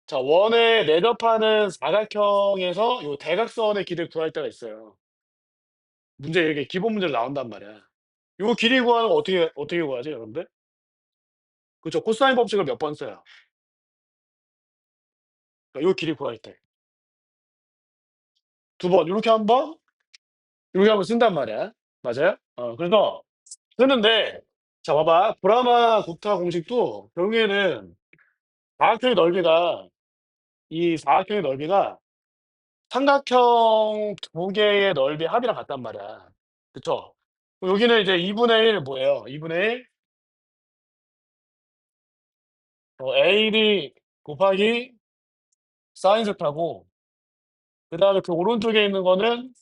자, 원에 내접하는 사각형에서 요 대각선의 길이를 구할 때가 있어요. 문제 이렇게 기본 문제로 나온단 말이야. 요 길이 구하는 거 어떻게 구하지, 여러분들? 그쵸. 코사인 법칙을 몇 번 써요? 그러니까 요 길이 구할 때. 두 번, 요렇게 한 번, 요렇게 한 번 쓴단 말이야. 맞아요? 그래서 쓰는데 자, 봐봐. 브라마 국타 공식도 결국에는 사각형의 넓이가 이 사각형의 넓이가 삼각형 두 개의 넓이 합이랑 같단 말이야. 그쵸? 그럼 여기는 이제 2분의 1 뭐예요? 2분의 1 AD 곱하기 사인 세타고 그다음에 그 오른쪽에 있는 거는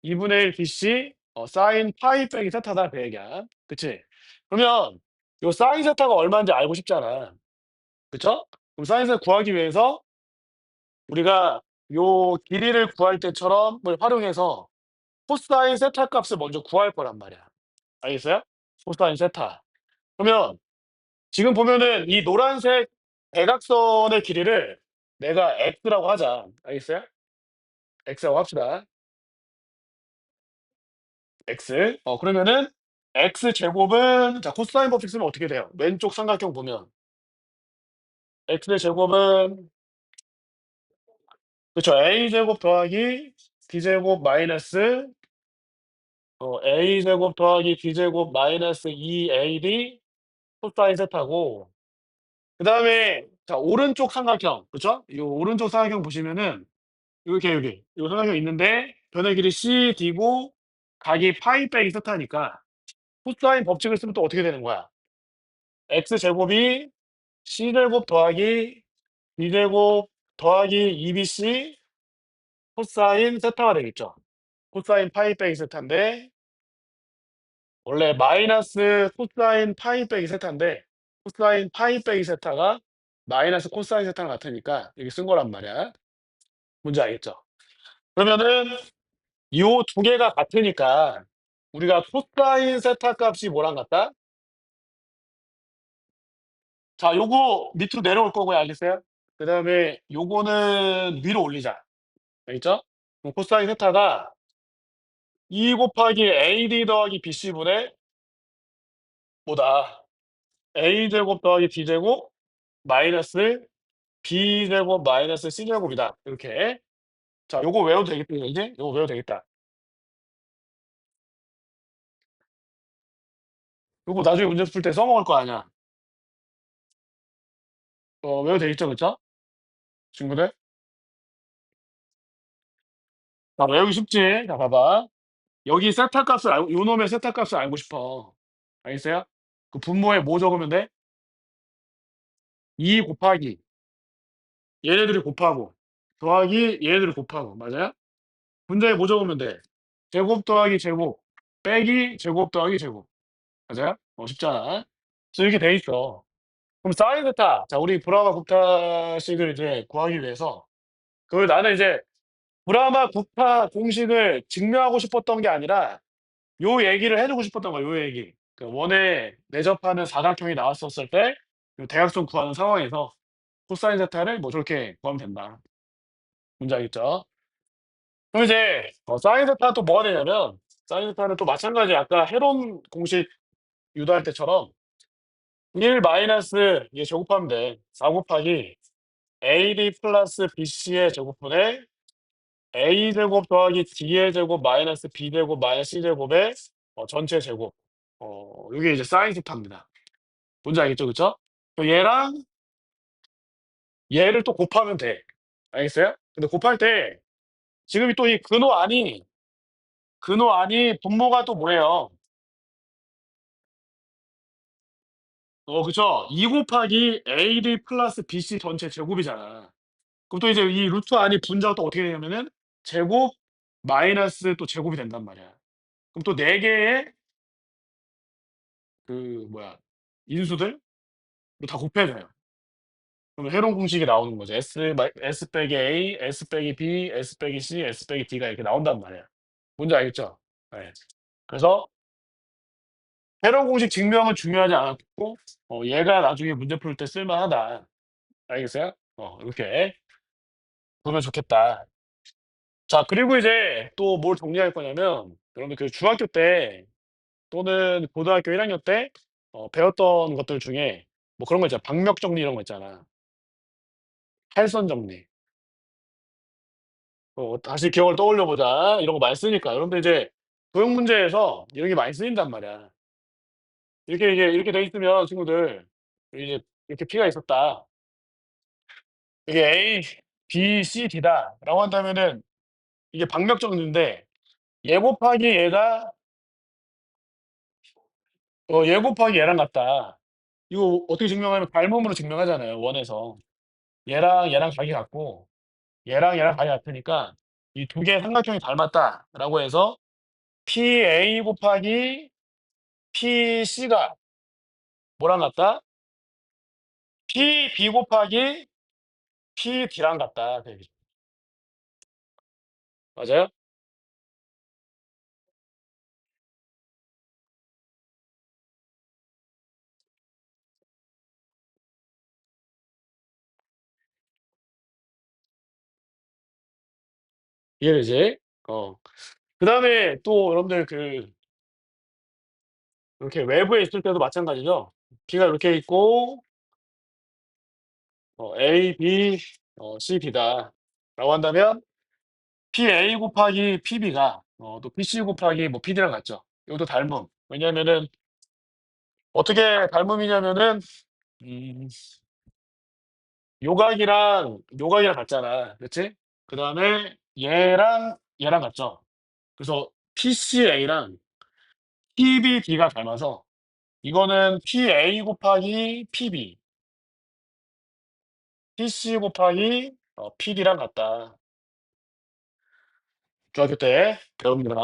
2분의 1 BC 사인 파이 빼기 세타다 그 얘기야. 그치? 그러면 요 사인 세타가 얼마인지 알고 싶잖아. 그쵸? 그럼 사인 세타 구하기 위해서 우리가 요 길이를 구할 때처럼 뭘 활용해서 코사인 세타 값을 먼저 구할 거란 말이야. 알겠어요? 코사인 세타. 그러면 지금 보면은 이 노란색 대각선의 길이를 내가 x라고 하자. 알겠어요? x라고 합시다. x. 그러면은 x 제곱은 자 코사인 법칙 쓰면 어떻게 돼요? 왼쪽 삼각형 보면 x의 제곱은 그쵸. a 제곱 더하기 b 제곱 마이너스 a 제곱 더하기 b 제곱 마이너스 2ab 코사인 세타고 그다음에 자 오른쪽 삼각형 그쵸? 요 오른쪽 삼각형 보시면은 요렇게 여기 요 삼각형 있는데 변의 길이 CD고 각이 파이 빼기 세타니까 코사인 법칙을 쓰면 또 어떻게 되는 거야? X제곱이 C제곱 더하기 B제곱 더하기 2BC 코사인 세타가 되겠죠. 코사인 파이 빼기 세타인데 원래 마이너스 코사인 파이 빼기 세타인데 코사인 파이 빼기 세타가 마이너스 코사인 세타랑 같으니까 여기 쓴 거란 말이야. 뭔지 알겠죠? 그러면은 요 두 개가 같으니까 우리가 코사인 세타 값이 뭐랑 같다? 자, 요거 밑으로 내려올 거고요. 알겠어요? 그다음에 요거는 위로 올리자. 알겠죠? 그럼 코사인 세타가 2 곱하기 AD 더하기 BC 분의 뭐다? A 제곱 더하기 D 제곱 마이너스 B 제곱 마이너스 C 제곱이다. 이렇게. 자, 요거 외워도 되겠다. 이제 요거 외워도 되겠다. 요거 나중에 문제 풀 때 써먹을 거 아니야. 외워도 되겠죠, 그쵸? 친구들? 자, 외우기 쉽지? 자, 봐봐. 여기 세타 값을 알고 요놈의 세타 값을 알고 싶어. 알겠어요? 그 분모에 뭐 적으면 돼? 2 곱하기 얘네들이 곱하고 더하기 얘네들이 곱하고 맞아요? 문제에 뭐 적으면 돼? 제곱 더하기 제곱 빼기 제곱 더하기 제곱 맞아요? 쉽잖아. 그래서 이렇게 돼 있어. 그럼 사인 세타 자 우리 브라마 국타식을 이제 구하기 위해서 그걸 나는 이제 브라마 국타 공식을 증명하고 싶었던 게 아니라 요 얘기를 해 주고 싶었던 거야, 요 얘기. 그 원에 내접하는 사각형이 나왔었을 때 요 대각선 구하는 상황에서 코사인 세타를 뭐 저렇게 구하면 된다. 뭔지 알겠죠? 그럼 이제 사인 세타는 또 뭐가 되냐면 사인 세타는 또 마찬가지 아까 헤론 공식 유도할 때처럼 1 마이너스 얘 제곱하면 돼. 4 곱하기 AD 플러스 BC의 제곱분의 A 제곱 더하기 D의 제곱 마이너스 B 제곱 마이너스 C 제곱의 전체 제곱. 요게 이제 사인 세타입니다. 뭔지 알겠죠? 그쵸? 얘랑 얘를 또 곱하면 돼. 알겠어요? 근데 곱할 때 지금 또 이 근호 안이 분모가 또 뭐예요? 그쵸. 2 곱하기 AD 플러스 BC 전체 제곱이잖아. 그럼 또 이제 이 루트 안이 분자가 또 어떻게 되냐면은 제곱 마이너스 또 제곱이 된단 말이야. 그럼 또 4 개의 그 뭐야 인수들로 다 곱해야 돼요. 그러면 회론 공식이 나오는 거죠. S 빼기 A, S 빼기 B, S 빼기 C, S 빼기 D가 이렇게 나온단 말이야. 뭔지 알겠죠? 예. 그래서 회론 공식 증명은 중요하지 않고 얘가 나중에 문제 풀 때 쓸 만하다. 알겠어요? 이렇게 보면 좋겠다. 자 그리고 이제 또 뭘 정리할 거냐면 여러분들 그 중학교 때 또는 고등학교 1 학년 때 배웠던 것들 중에 뭐 그런 거 있잖아. 박력 정리 이런 거 있잖아. 팔선 정리. 다시 기억을 떠올려 보자. 이런 거 많이 쓰니까. 여러분들 이제 도형 문제에서 이런 게 많이 쓰인단 말이야. 이렇게 이게 이렇게 돼 있으면 친구들 이제 이렇게 P가 있었다. 이게 A, B, C, D다라고 한다면은 이게 박력 정리인데 얘 곱하기 얘가 얘 곱하기 얘랑 같다. 이거 어떻게 증명하냐면 닮음으로 증명하잖아요, 원에서. 얘랑 얘랑 각이 같고 얘랑 얘랑 각이 같으니까 이 두 개의 삼각형이 닮았다라고 해서 PA 곱하기 PC가 뭐랑 같다? PB 곱하기 PD랑 같다. 그 얘기죠. 맞아요? 이해되지? 어. 그다음에 또 여러분들 이렇게 외부에 있을 때도 마찬가지죠. B가 이렇게 있고 A, B, C, D다라고 한다면 PA 곱하기 PB가 또 PC 곱하기 뭐 PD랑 같죠. 이것도 닮음. 왜냐하면은 어떻게 닮음이냐면은 음 요각이랑 같잖아. 그치? 그다음에 얘랑 얘랑 같죠. 그래서 PCA랑 PBD가 닮아서 이거는 PA 곱하기 PB, PC 곱하기 PD랑 같다. 중학교 때 배웁니다.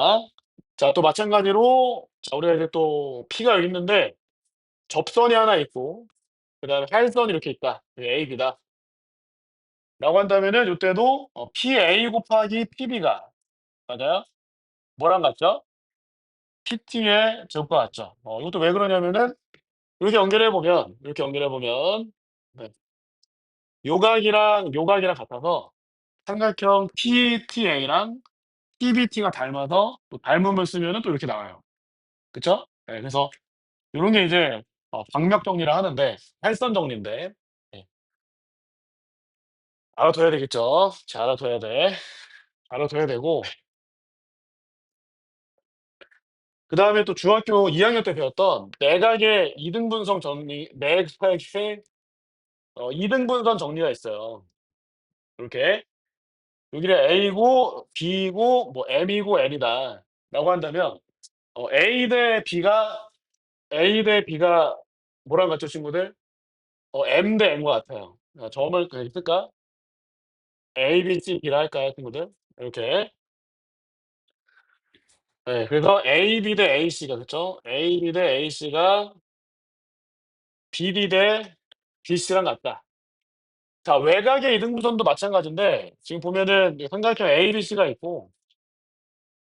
자 또 마찬가지로 자 우리가 이제 또 P가 여기 있는데 접선이 하나 있고 그다음에 활선이 이렇게 있다. 이게 A, B다. 라고 한다면은 요때도 PA 곱하기 PB가 맞아요? 뭐랑 같죠? PT의 제곱과 같죠. 이것도 왜 그러냐면은 이렇게 연결해 보면 네. 요각이랑 같아서 삼각형 PTA랑 PBT가 닮아서 또 닮음을 쓰면은 또 이렇게 나와요. 그쵸? 네, 그래서 요런 게 이제 박력 정리를 하는데 활선 정리인데 예. 알아둬야 되겠죠. 자 알아둬야 돼. 알아둬야 되고 그다음에 또 중학교 2 학년 때 배웠던 내각의 이등분선 정리 내각의 이등분선 정리가 있어요. 요렇게 여기를 A고 B고 뭐 M이고 N이다라고 한다면 A 대 B가 뭐랑 같죠 친구들? M 대 N과 같아요. 점을 그냥 쓸까? A, B, C, D라 할까요 친구들? 이렇게. 네. 그래서 A, B 대 AC가 그쵸? A, B 대 AC가 BD 대 BC랑 같다. 자 외곽의 이등분선도 마찬가지인데 지금 보면은 이 삼각형 ABC가 있고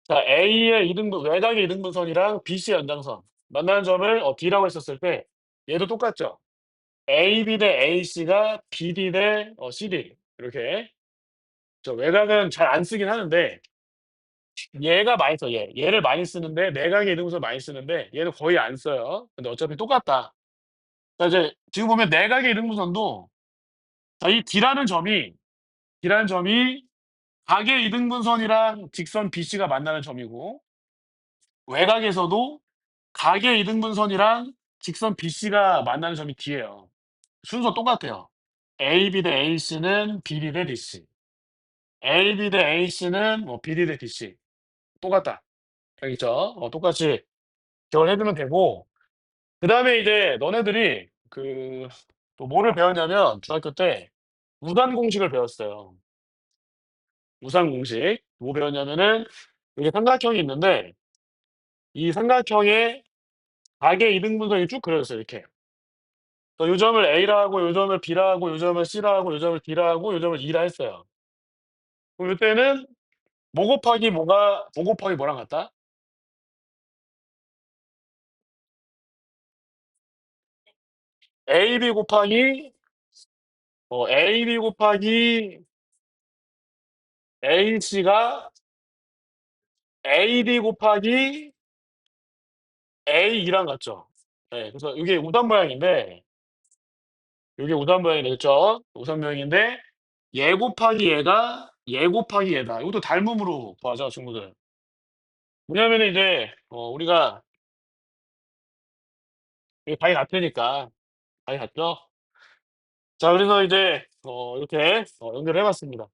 자 A의 외곽의 이등분선이랑 BC의 연장선 만나는 점을 D라고 했었을 때 얘도 똑같죠. AB 대 AC가 BD 대 CD 이렇게 저 외곽은 잘 안 쓰긴 하는데 얘가 많이 써 얘를 많이 쓰는데 내각의 이등분선 많이 쓰는데 얘는 거의 안 써요. 근데 어차피 똑같다. 자 이제 지금 보면 내각의 이등분선도 자 이 D라는 점이 각의 이등분선이랑 직선 BC가 만나는 점이고 외곽에서도 각의 이등분선이랑 직선 BC가 만나는 점이 D예요. 순서 똑같아요. AB 대 AC는 BD 대 DC. AB 대 AC는 뭐 BD 대 DC. 똑같다. 알겠죠? 똑같이 기억을 해 두면 되고 그다음에 이제 너네들이 그 또 뭐를 배웠냐면 중학교 때 우산 공식을 배웠어요. 우산 공식. 뭐 배웠냐면은 이게 삼각형이 있는데 이 삼각형에 각의 이등분선이 쭉 그려졌어요, 이렇게. 그래서 요 점을 A라 하고 요 점을 B라 하고 요 점을 C라 하고 요 점을 D라 하고 요 점을 E라 했어요. 그럼 요때는 뭐 곱하기 뭐가 뭐 곱하기 뭐랑 같다? AB 곱하기 AB 곱하기 AC가 AD 곱하기 AE랑 같죠. 예. 그래서 이게 우산 모양인데 요게 우산 모양이 되겠죠. 우산 모양인데 얘 곱하기 얘가 얘 곱하기 얘다. 이것도 닮음으로 구하죠, 친구들. 왜냐면은 이제 우리가 이게 방이 같으니까. 방이 같죠? 자 그래서 이제 이렇게 연결을 해 봤습니다.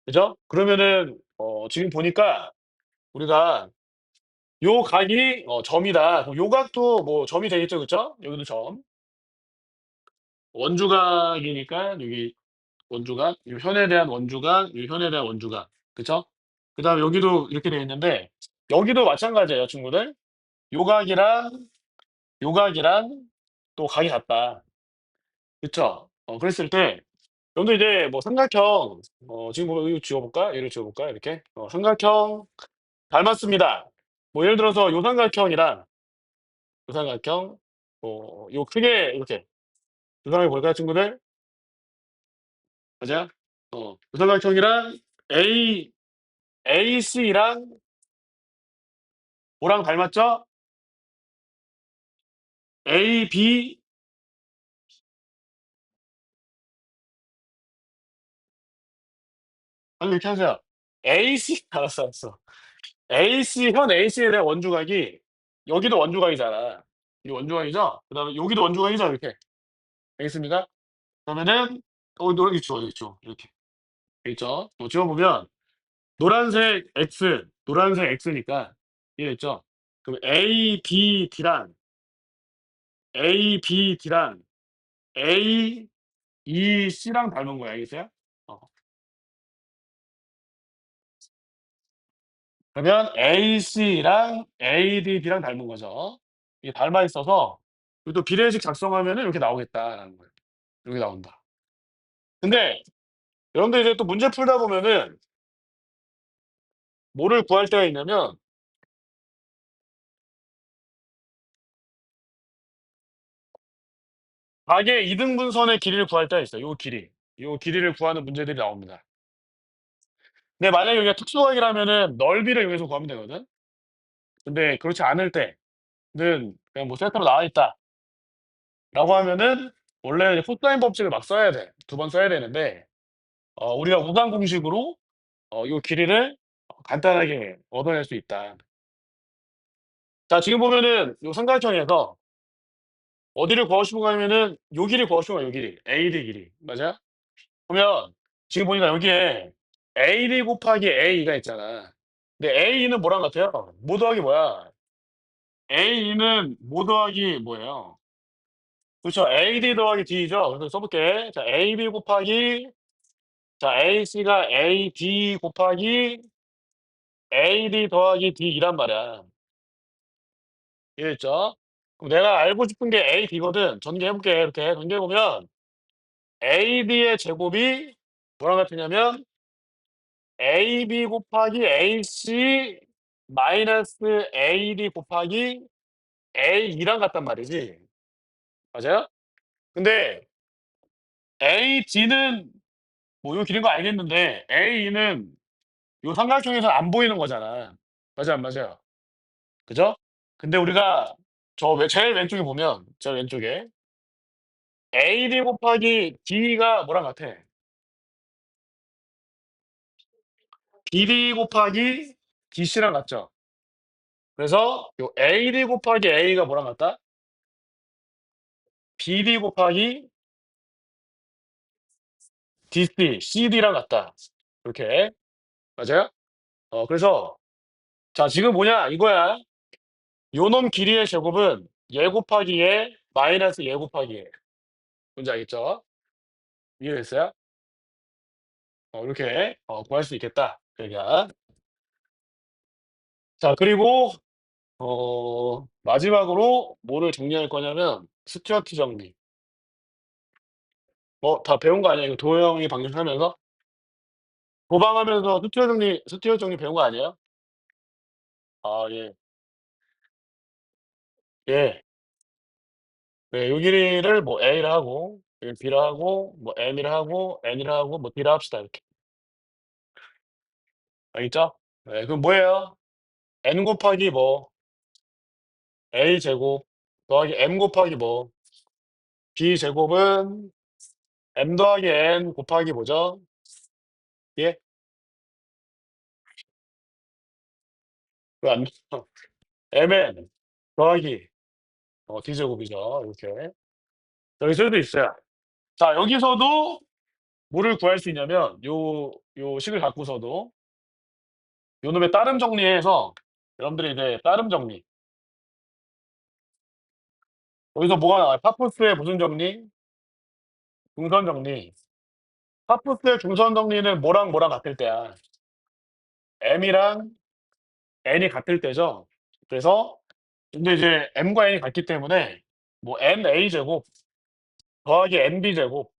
그죠? 그러면은 지금 보니까 우리가 요 각이 점이다. 그럼 요 각도 뭐 점이 되겠죠, 그쵸? 여기도 점. 원주각이니까 여기 원주각, 요 현에 대한 원주각, 요 현에 대한 원주각. 그쵸? 그다음에 여기도 이렇게 되어 있는데 여기도 마찬가지예요, 친구들. 요 각이랑 요 각이랑 또 각이 같다. 그쵸? 그랬을 때 여러분들 이제 뭐 삼각형 지금 보면 이거 지워 볼까? 얘를 지워 볼까요? 이렇게. 삼각형 닮았습니다. 뭐 예를 들어서 요 삼각형이랑 요 삼각형 요 크게 이렇게 조상해 볼까요, 친구들? 맞아요? 요 삼각형이랑 AC랑 뭐랑 닮았죠? AB 아니 이렇게 하세요. AC 알았어, 알았어. AC 현 AC에 대한 원주각이 여기도 원주각이잖아. 이 원주각이죠? 그다음에 여기도 원주각이죠, 이렇게. 알겠습니까? 그러면은 노란 게 지워, 여기 지워. 이렇게. 있죠? 지워 보면 노란색 X, 노란색 X니까 이해됐죠? 그럼 ABD랑 ABD랑 AEC랑 닮은 거야, 알겠어요? 어. 그러면 AC랑 ADD랑 닮은 거죠. 이게 닮아 있어서 또 비례식 작성하면은 이렇게 나오겠다라는 거예요. 이렇게 나온다. 근데 여러분들 이제 또 문제 풀다 보면은 뭐를 구할 때가 있냐면 각의 이등분선의 길이를 구할 때가 있어요. 요 길이. 요 길이를 구하는 문제들이 나옵니다. 근데 만약에 여기가 특수각이라면은 넓이를 이용해서 구하면 되거든. 근데 그렇지 않을 때는 그냥 뭐 세트로 나와 있다라고 하면은 원래는 코사인 법칙을 막 써야 돼. 두 번 써야 되는데 우리가 우산 공식으로 요 길이를 간단하게 얻어낼 수 있다. 자 지금 보면은 요 삼각형에서 어디를 구하고 싶은가 하면은 요 길이 구하고 싶은 거야, 요 길이. AD 길이. 맞아요? 그러면 지금 보니까 여기에 AD 곱하기 A가 있잖아. 근데 A는 뭐랑 같아요? 뭐 더하기 뭐야? A는 뭐 더하기 뭐예요? 그렇죠. AD 더하기 D죠. 그래서 써볼게. 자, AB 곱하기 자, AC가 AD 곱하기 AD 더하기 D이란 말이야. 이해했죠? 그럼 내가 알고 싶은 게 AD거든. 전개해볼게. 이렇게 전개해보면 AD의 제곱이 뭐랑 같으냐면 AB 곱하기 AC 마이너스 AD 곱하기 A2랑 같단 말이지. 맞아요? 근데 AD는 뭐 요 길인 거 알겠는데 A는 요 삼각형에서 안 보이는 거잖아. 맞아요, 안 맞아요? 그죠? 근데 우리가 제일 왼쪽에 보면 제일 왼쪽에 AD 곱하기 D가 뭐랑 같아? BD 곱하기 DC랑 같죠? 그래서 요 AD 곱하기 A가 뭐랑 같다? BD 곱하기 DC, CD랑 같다. 이렇게. 맞아요? 그래서 자 지금 뭐냐 이거야. 요놈 길이의 제곱은 얘 곱하기 얘 마이너스 얘 곱하기 얘. 뭔지 알겠죠? 이해됐어요? 이렇게 구할 수 있겠다. 그러니까 자 그리고 마지막으로 뭐를 정리할 거냐면 스튜어트 정리. 다 배운 거 아니에요? 이거 도형이 방금 하면서? 도방하면서 스튜어트 정리 배운 거 아니에요? 아 예. 예. 네 요 길이를 뭐 A라 하고 여기 B라 하고 뭐 M이라 하고 N이라 하고 뭐 D라 합시다 이렇게. 알겠죠? 네 그럼 뭐예요? N 곱하기 뭐 A 제곱 더하기 M 곱하기 뭐 B 제곱은 M 더하기 N 곱하기 뭐죠? 예? 왜 안 MN 더하기 D 제곱이죠. 이렇게. 여기서도 있어요. 자 여기서도 뭐를 구할 수 있냐면 요 식을 갖고서도 요놈의 따름 정리해서 여러분들이 이제 따름 정리 여기서 뭐가 나와요? 파푸스의 무슨 정리? 중선 정리. 파푸스의 중선 정리는 뭐랑 뭐랑 같을 때야? M이랑 N이 같을 때죠. 그래서 근데 이제 M과 N이 같기 때문에 뭐 NA 제곱 더하기 NB 제곱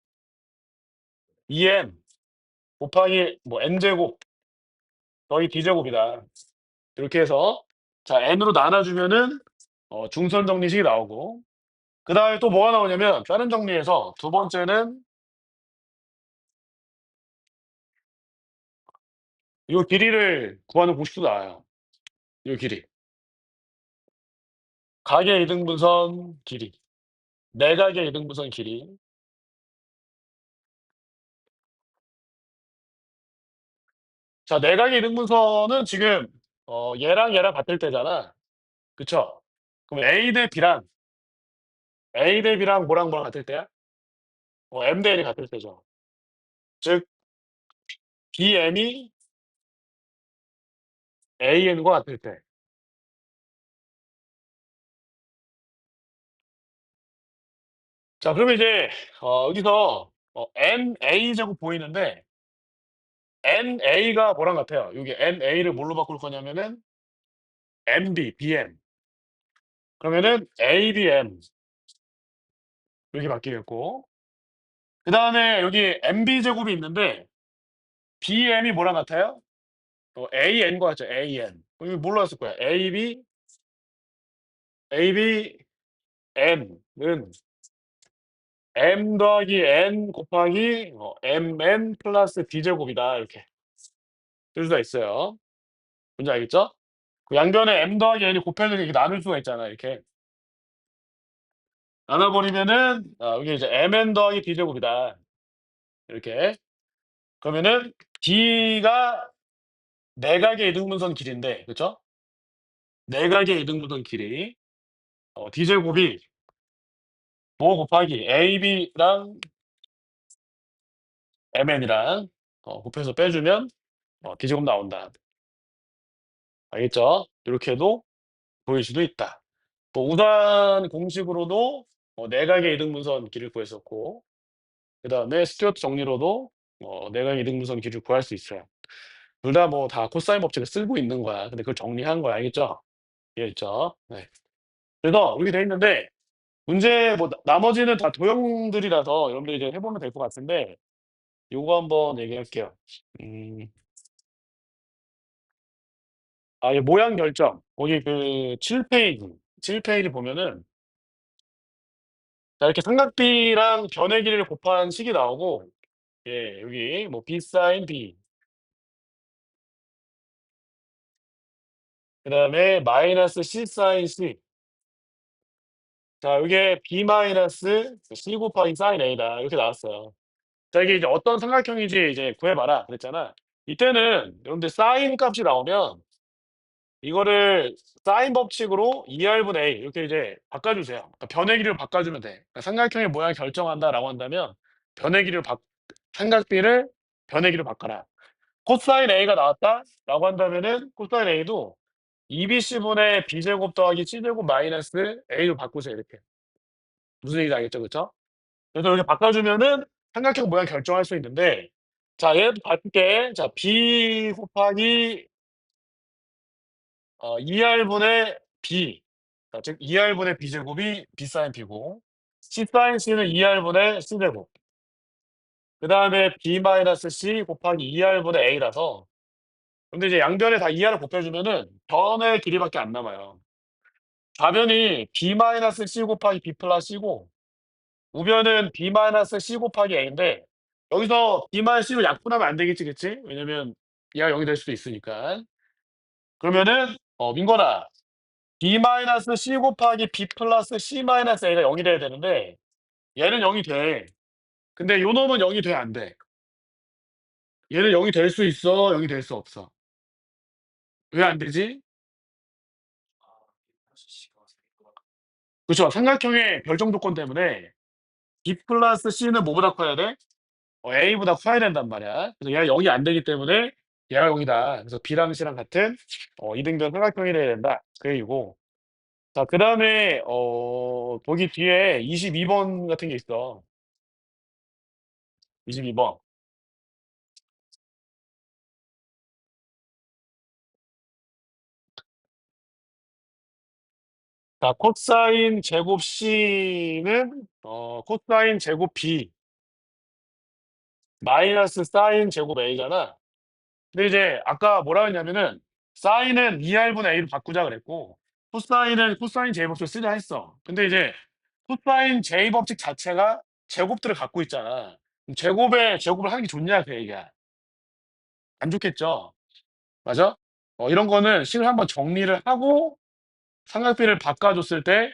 2N 곱하기 뭐 N 제곱 더하기 D 제곱이다. 이렇게 해서 자 N으로 나눠주면은 중선 정리식이 나오고 그다음에 또 뭐가 나오냐면 다른 정리에서 두 번째는 요 길이를 구하는 공식도 나와요. 요 길이. 각의 이등분선 길이. 내각의 이등분선 길이. 자 내각의 이등분선은 지금 얘랑 얘랑 같을 때잖아. 그쵸? 그럼 A 대 B랑 뭐랑 뭐랑 같을 때야? M 대 N이 같을 때죠. 즉 BM이 AN과 같을 때. 자 그러면 이제 여기서 NA 제곱 보이는데 NA가 뭐랑 같아요? 여기 NA를 뭘로 바꿀 거냐면은 MB, BM. 그러면은 ABM 이렇게 바뀌겠고 그다음에 여기 MB 제곱이 있는데 BM이 뭐랑 같아요? AN과 같죠. AN. 여기 뭘로 했을 거야? ABM은 M 더하기 N 곱하기 MN 플러스 D 제곱이다. 이렇게 쓸 수가 있어요. 뭔지 알겠죠? 그 양변에 M 더하기 N이 곱해서 이렇게 나눌 수가 있잖아. 이렇게 나눠버리면은 여기 이제 MN 더하기 D 제곱이다. 이렇게 그러면은 D가 내각의 이등분선 길인데, 그쵸? 내각의 이등분선 길이 D 제곱이 뭐 곱하기 AB랑 MN이랑 곱해서 빼주면 D 제곱 나온다. 알겠죠? 이렇게도 보일 수도 있다. 또 우산 공식으로도 내각의 이등분선 길을 구했었고 그다음에 스튜어트 정리로도 내각의 이등분선 길을 구할 수 있어요. 둘 다 뭐 다 코사인 법칙을 쓰고 있는 거야. 근데 그걸 정리한 거야. 알겠죠? 이해했죠? 네. 그래서 이렇게 돼 있는데 문제 뭐 나머지는 다 도형들이라서 여러분들이 이제 해 보면 될 것 같은데 요거 한번 얘기할게요. 음. 이 모양 결정. 거기 그 7페이지 보면은 자 이렇게 삼각비랑 변의 길이를 곱한 식이 나오고 예 여기 뭐 B sin B 그다음에 마이너스 C sin C 자 요게 B 마이너스 C 곱하기 sin A다. 이렇게 나왔어요. 자 이게 이제 어떤 삼각형인지 이제 구해 봐라 그랬잖아. 이때는 여러분들 sin 값이 나오면 이거를 sin 법칙으로 2R분 A 이렇게 이제 바꿔 주세요. 그러니까 변의 길이로 바꿔 주면 돼. 그러니까 삼각형의 모양을 결정한다라고 한다면 변의 길이로 바 삼각비를 변의 길이로 바꿔라. 코사인 A가 나왔다라고 한다면은 코사인 A도 2bc분의 b제곱 더하기 c제곱 마이너스 a로 바꾸세요, 이렇게. 무슨 얘기인지 알겠죠? 그쵸? 그래서 이렇게 바꿔주면은 삼각형 모양 결정할 수 있는데, 자, 얘도 바꿀게. 자, b 곱하기 2r분의 b. 자, 즉 2r분의 b제곱이 b 사인 b고, c 사인 c는 2r분의 c제곱. 그 다음에 b 마이너스 c 곱하기 2r분의 a라서, 근데 이제 양변에 다 2r을 곱해주면은 변의 길이밖에 안 남아요. 좌변이 b 마이너스 c 곱하기 b 플러스 c고, 우변은 b 마이너스 c 곱하기 a인데, 여기서 b 마이너스 c로 약분하면 안 되겠지, 그치? 왜냐면 얘가 0이 될 수도 있으니까. 그러면은 민건아, b 마이너스 c 곱하기 b 플러스 c 마이너스 a가 0이 돼야 되는데, 얘는 0이 돼. 근데 요 놈은 0이 돼, 안 돼? 얘는 0이 될 수 있어, 0이 될 수 없어? 왜 안 되지? 그쵸. 삼각형의 결정 조건 때문에 b 플러스 c는 뭐보다 커야 돼? a보다 커야 된단 말이야. 그래서 얘가 0이 안 되기 때문에 얘가 0이다. 그래서 b랑 c랑 같은 이등변 삼각형이 돼야 된다. 그 얘기고. 자, 그다음에 거기 뒤에 22번 같은 게 있어. 22번. 자, 코사인 제곱 c는 코사인 제곱 b 마이너스 사인 제곱 a잖아. 근데 이제 아까 뭐라 했냐면은 사인은 2r분의 a로 바꾸자 그랬고, 코사인은 코사인 제곱을 쓰자 했어. 근데 이제 코사인 j 법칙 자체가 제곱들을 갖고 있잖아. 그럼 제곱에 제곱을 하는 게 좋냐 그 얘기야. 안 좋겠죠. 맞아? 이런 거는 식을 한번 정리를 하고 삼각비를 바꿔줬을 때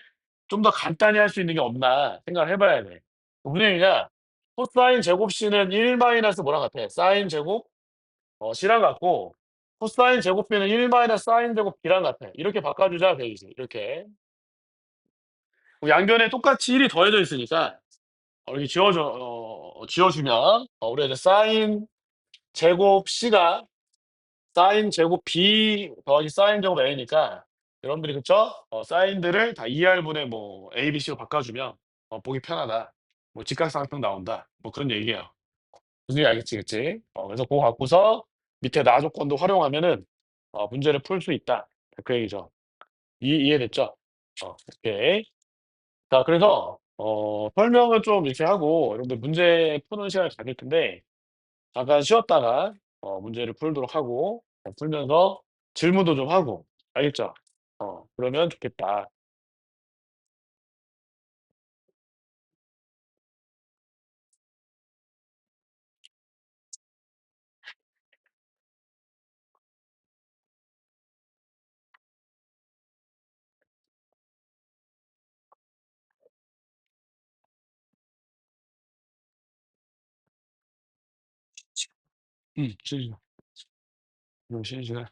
좀 더 간단히 할 수 있는 게 없나 생각을 해봐야 돼. 무슨 얘기냐? 코사인 제곱 c는 1 마이너스 뭐랑 같아? 사인 제곱 c랑 같고, 코사인 제곱 b는 1 마이너스 사인 제곱 b랑 같아. 이렇게 바꿔주자 그 얘기지. 이렇게. 양변에 똑같이 1이 더해져 있으니까 이렇게 지워주면 우리가 이제 사인 제곱 c가 사인 제곱 b 더하기 사인 제곱 a니까, 여러분들이 그쵸? 사인들을 다 2r분의 뭐 a, b, c로 바꿔주면 보기 편하다. 뭐 직각삼각형 나온다. 뭐 그런 얘기예요. 무슨 얘기 알겠지, 그치? 그래서 그거 갖고서 밑에 나 조건도 활용하면은 문제를 풀 수 있다. 그 얘기죠. 이해됐죠? 오케이. 자, 그래서 설명을 좀 이렇게 하고 여러분들 문제 푸는 시간을 가질 텐데, 잠깐 쉬었다가 문제를 풀도록 하고, 풀면서 질문도 좀 하고, 알겠죠? 그러면 좋겠다. 쉬는 시간. 쉬는 시간.